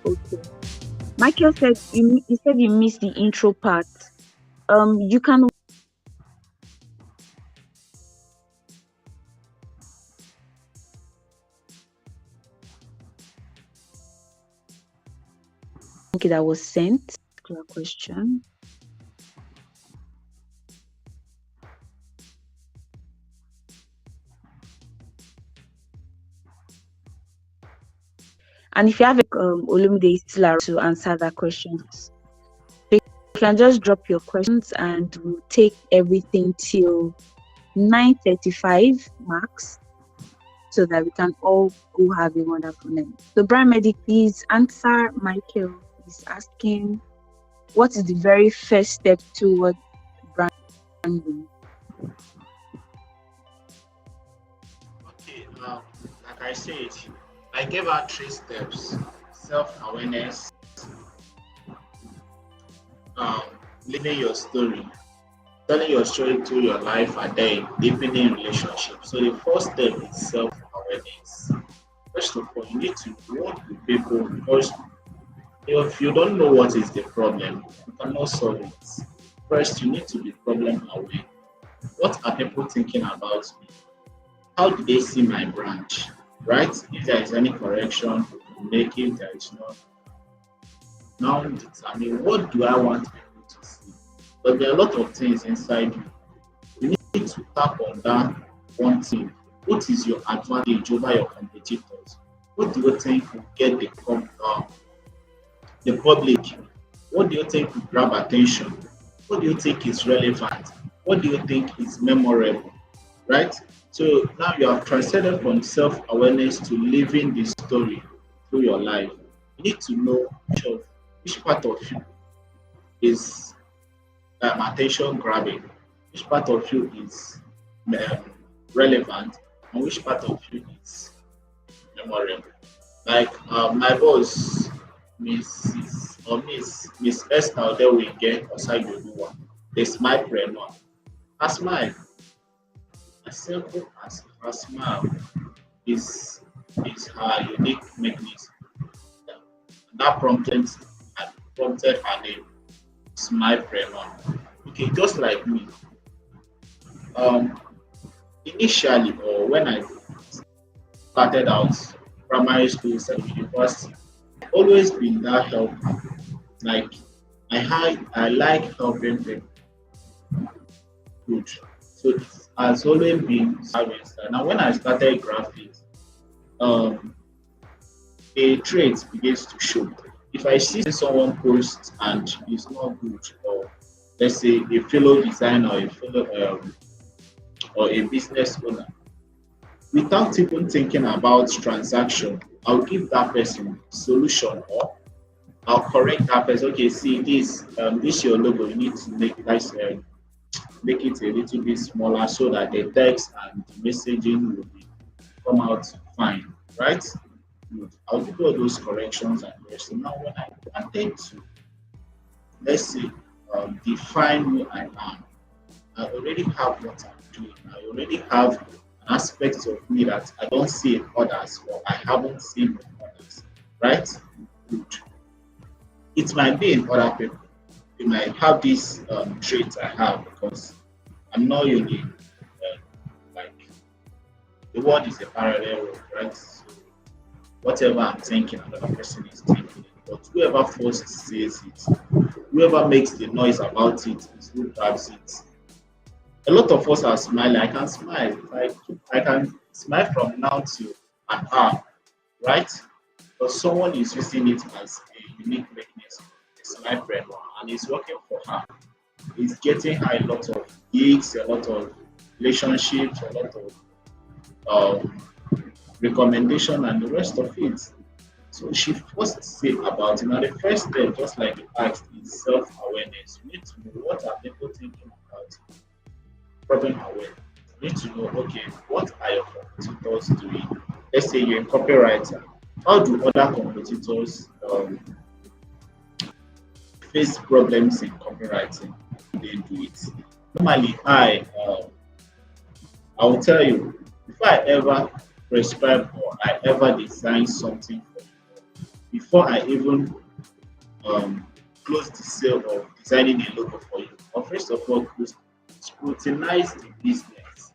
S1: Okay. Michael said you said you missed the intro part. You can that was sent. Question. And if you have Olumide is still around to answer that question, you can just drop your questions and we'll take everything till 9:35 max, so that we can all go have a wonderful night. So, Brian Medic, please answer. Michael is asking, what is the very first step toward branding?
S3: Okay, like I said, I gave her 3 steps: self-awareness, um, living your story, telling your story through your life, and then deepening relationships. So the first step is self-awareness. First of all, you need to work with people, because if you don't know what is the problem, you cannot solve it. First, you need to be problem aware. What are people thinking about me? How do they see my branch? Right? If there is any correction, make it. There is not. Now determine what do I want people to see. But there are a lot of things inside you. You need to tap on that one thing. What is your advantage over your competitors? What do you think will get the public? What do you think will grab attention? What do you think is relevant? What do you think is memorable? Right? So now you have transcended from self-awareness to living the story through your life. You need to know which part of you is attention grabbing, which part of you is relevant, and which part of you is memorable. Like my boss, Miss Esther Odewinge Osagoluwa, the smile preneur. Her smile, as simple as her smile, is her unique mechanism. That prompted her name, Smile Preneur. Okay, just like me. Um, Initially, or when I started out primary school and university, I've always been that helper. Like I like helping people. Good. So it has always been service. Now when I started graphics, um, a trait begins to show. If I see someone post and it's not good, or let's say a fellow designer, or a business owner, without even thinking about transaction, I'll give that person solution, or I'll correct that person. Okay, see this your logo. You need to make it a little bit smaller so that the text and the messaging will come out fine, right? Good. I'll do all those corrections and the rest. So now when I wanted to, let's say, define who I am, I already have what I'm doing. I already have aspects of me that I don't see in others, or I haven't seen in others, right? Good. It might be in other people. You might have this trait I have, because I'm not unique. Like the world is a parallel world, right? So whatever I'm thinking, another person is thinking it. But whoever first says it, whoever makes the noise about it, is who grabs it. A lot of us are smiling. I can smile. I can smile from now to an hour, right? But someone is using it as a unique mechanism, a smile friend, and it's working for her. It's getting her a lot of gigs, a lot of relationships, a lot of recommendation, and the rest of it. So she first said about it. Now the first step, just like you asked, is self-awareness. You need to know what are people thinking about problem aware. You need to know, okay, what are your competitors doing? Let's say you're a copywriter. How do other competitors face problems in copywriting? They do it. Normally, I will tell you, before I ever prescribe or I ever design something for you, before I even close the sale of designing a logo for you. Or first of all, scrutinize the business.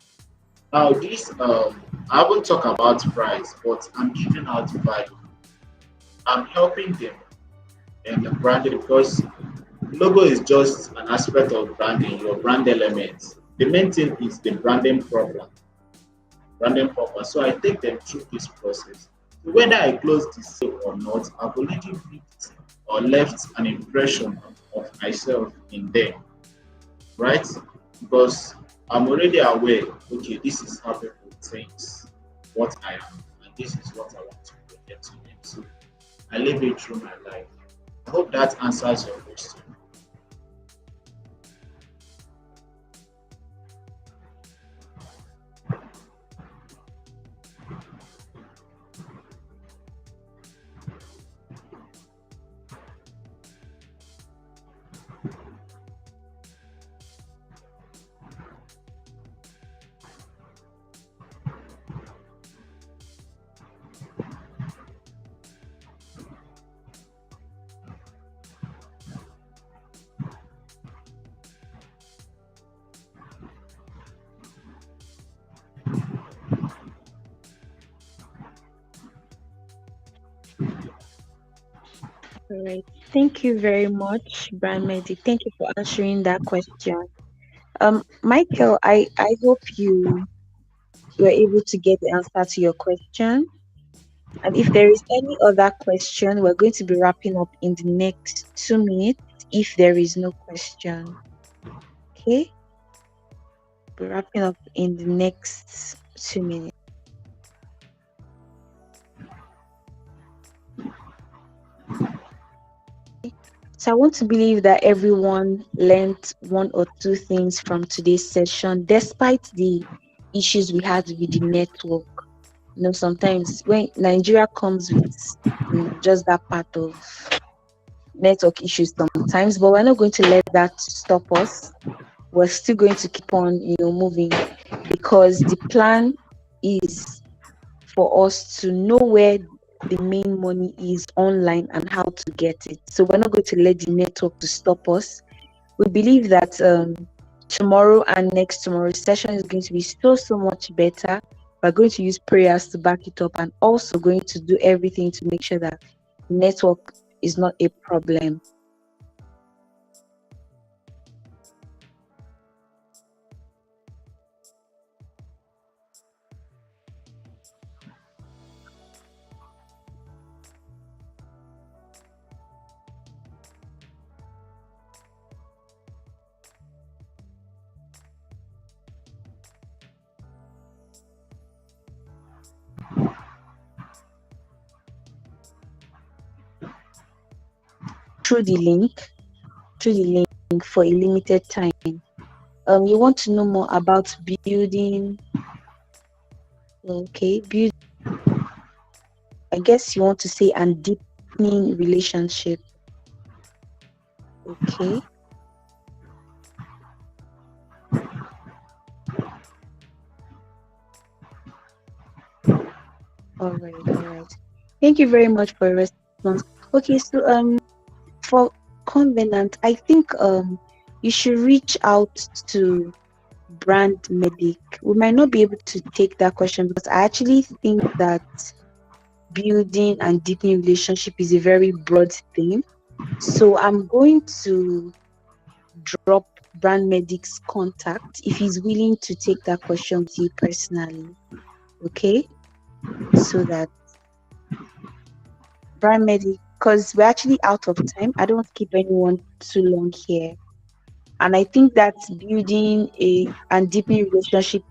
S3: Now, this I haven't talked about price, but I'm giving out value. I'm helping them and the branding because logo is just an aspect of branding, your brand elements. The main thing is the branding purpose. So I take them through this process. So whether I close the sale or not, I've already built or left an impression of myself in them, right? Because I'm already aware, okay, this is how people think what I am, and this is what I want to project to them. So I live it through my life. I hope that answers your question.
S1: All right. Thank you very much, Brand Medic. Thank you for answering that question. Michael, I hope you were able to get the answer to your question. And if there is any other question, we're going to be wrapping up in the next 2 minutes. If there is no question, okay, we're wrapping up in the next 2 minutes. So I want to believe that everyone learned one or two things from today's session, despite the issues we had with the network. Sometimes when Nigeria comes with, just that part of network issues sometimes, but we're not going to let that stop us. We're still going to keep on, moving, because the plan is for us to know where the main money is online and how to get it. So we're not going to let the network to stop us. We believe that tomorrow and next tomorrow's session is going to be so much better. We're going to use prayers to back it up, and also going to do everything to make sure that network is not a problem. Through the link for a limited time. You want to know more about building, I guess you want to say, and deepening relationship. Okay. All right. Thank you very much for your response. Okay, so for Covenant, I think you should reach out to Brand Medic. We might not be able to take that question because I actually think that building and deepening relationship is a very broad thing. So I'm going to drop Brand Medic's contact if he's willing to take that question with you personally. Okay? So that Brand Medic, because we're actually out of time. I don't want to keep anyone too long here. And I think that building and deepening relationship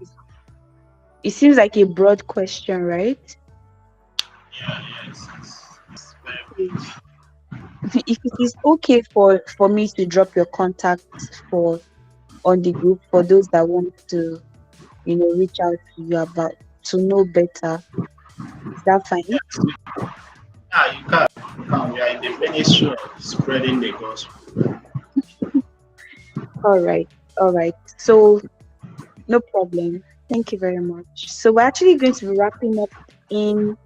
S1: it seems like a broad question, right?
S3: Yeah, yes, it's very good.
S1: If it is okay for me to drop your contacts on the group for those that want to, reach out to you about to know better, is that fine?
S3: Yeah, you can. You can. We are in the ministry of spreading the gospel.
S1: All right. So no problem. Thank you very much. So we're actually going to be wrapping up in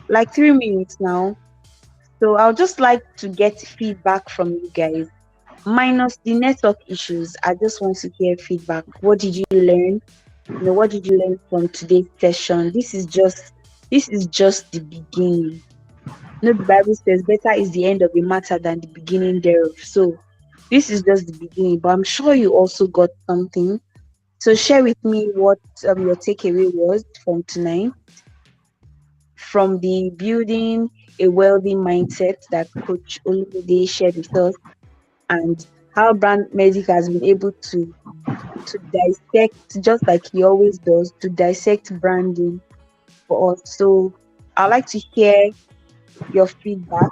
S1: like 3 minutes now. So I'll just like to get feedback from you guys. Minus the network issues, I just want to hear feedback. What did you learn? What did you learn from today's session? This is just the beginning. The Bible says better is the end of a matter than the beginning thereof. So this is just the beginning, but I'm sure you also got something. So share with me what your takeaway was from tonight, from the building a wealthy mindset that Coach Olumide shared with us, and how Brand Medic has been able to dissect, just like he always does, to dissect branding for us. So I'd like to hear your feedback.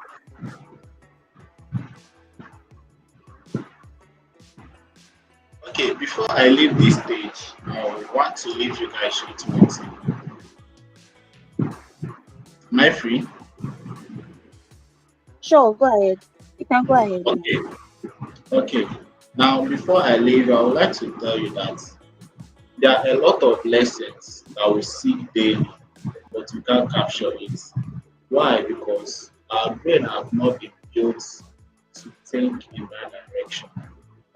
S3: Okay, before I leave this stage, I want to leave you guys with one thing. Am I free?
S1: Sure, go ahead. You can go ahead now.
S3: Okay, okay. Now, before I leave, I would like to tell you that there are a lot of lessons that we see daily, but we can't capture it. Why? Because our brain have not been built to think in that direction.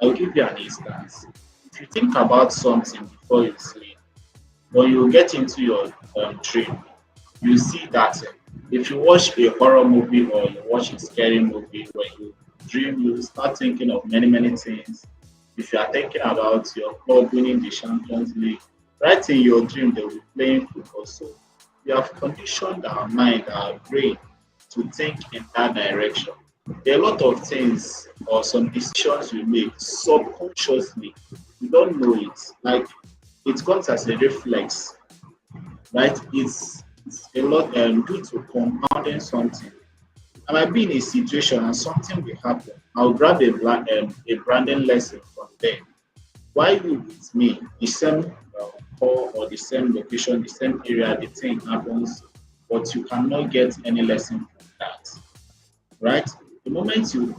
S3: I'll give you an instance. If you think about something before you sleep, when you get into your dream, you see that if you watch a horror movie or you watch a scary movie, when you dream, you start thinking of many, many things. If you are thinking about your club winning the Champions League, right in your dream, they will be playing football. So we have conditioned our mind, our brain to think in that direction. There are a lot of things or some decisions we make subconsciously. We don't know it. Like it comes as a reflex, right? It's a lot due to compounding something. I might be in a situation and something will happen. I'll grab a branding lesson from there. Why you with me, the same call or the same location, the same area, the thing happens, but you cannot get any lesson from that, right? The moment you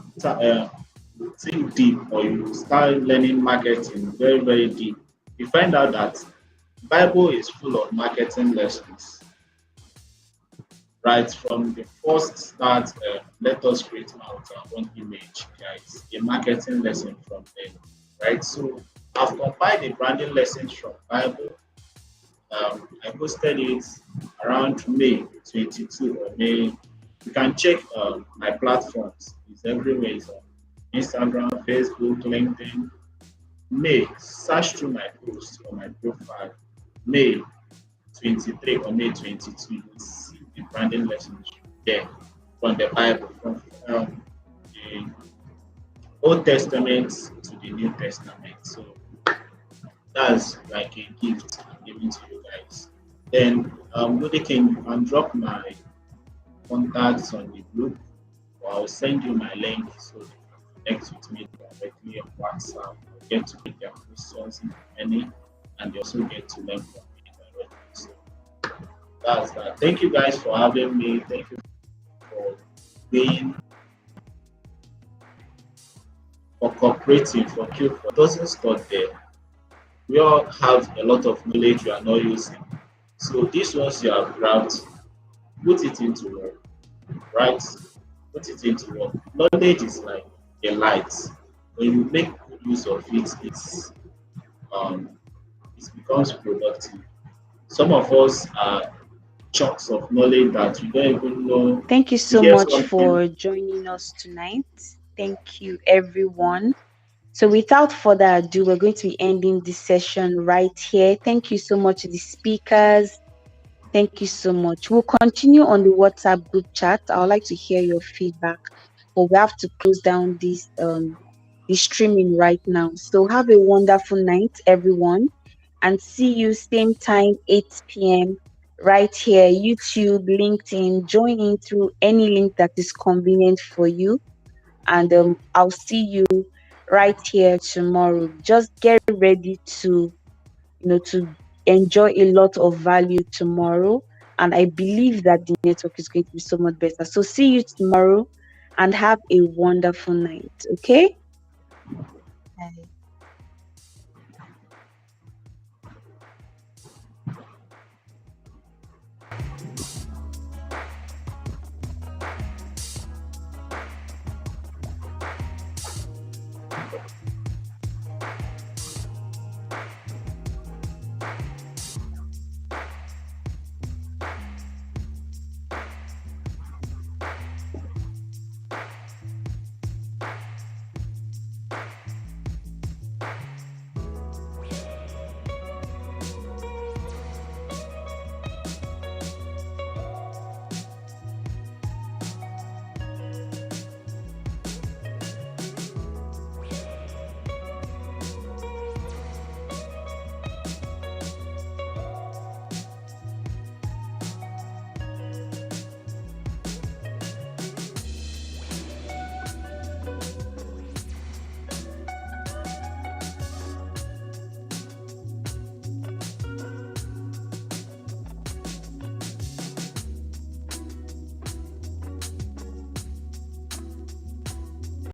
S3: think deep or you start learning marketing very, very deep, you find out that Bible is full of marketing lessons, right? From the first start, let us create our own image, guys. A marketing lesson from there, right? So I've compiled the branding lessons from Bible. I posted it around May 22 or May. You can check my platforms. It's everywhere. It's on Instagram, Facebook, LinkedIn. May, search through my post or my profile. May 23 or May 22, you will see the branding lessons there from the Bible, from the Old Testament to the New Testament. So that's like a gift I'm giving to you guys. Then, Good King, you can drop my contacts on the group, or I'll send you my link so you can connect with me directly on WhatsApp. You get to make their questions if any, and they also get to learn from me directly. So that's that. Thank you guys for having me. Thank you for being for cooperating for Q for doesn't stop there. We all have a lot of knowledge we are not using. So this ones you have grabbed, put it into work, right? Put it into work. Knowledge is like a light. When you make good use of it, um it becomes productive. Some of us are chunks of knowledge that we don't even know.
S1: Thank you
S3: We
S1: so
S3: hear
S1: much
S3: something.
S1: for joining us tonight. Thank you, everyone. So, without further ado, we're going to be ending this session right here. Thank you so much to the speakers. Thank you so much. We'll continue on the WhatsApp group chat. I would like to hear your feedback, but we have to close down this streaming right now. So, have a wonderful night, everyone, and see you same time, 8 p.m. right here, YouTube, LinkedIn. Join in through any link that is convenient for you, and I'll see you right here tomorrow. Just get ready to enjoy a lot of value tomorrow, and I believe that the network is going to be so much better. So see you tomorrow and have a wonderful night. Okay.
S4: Bye.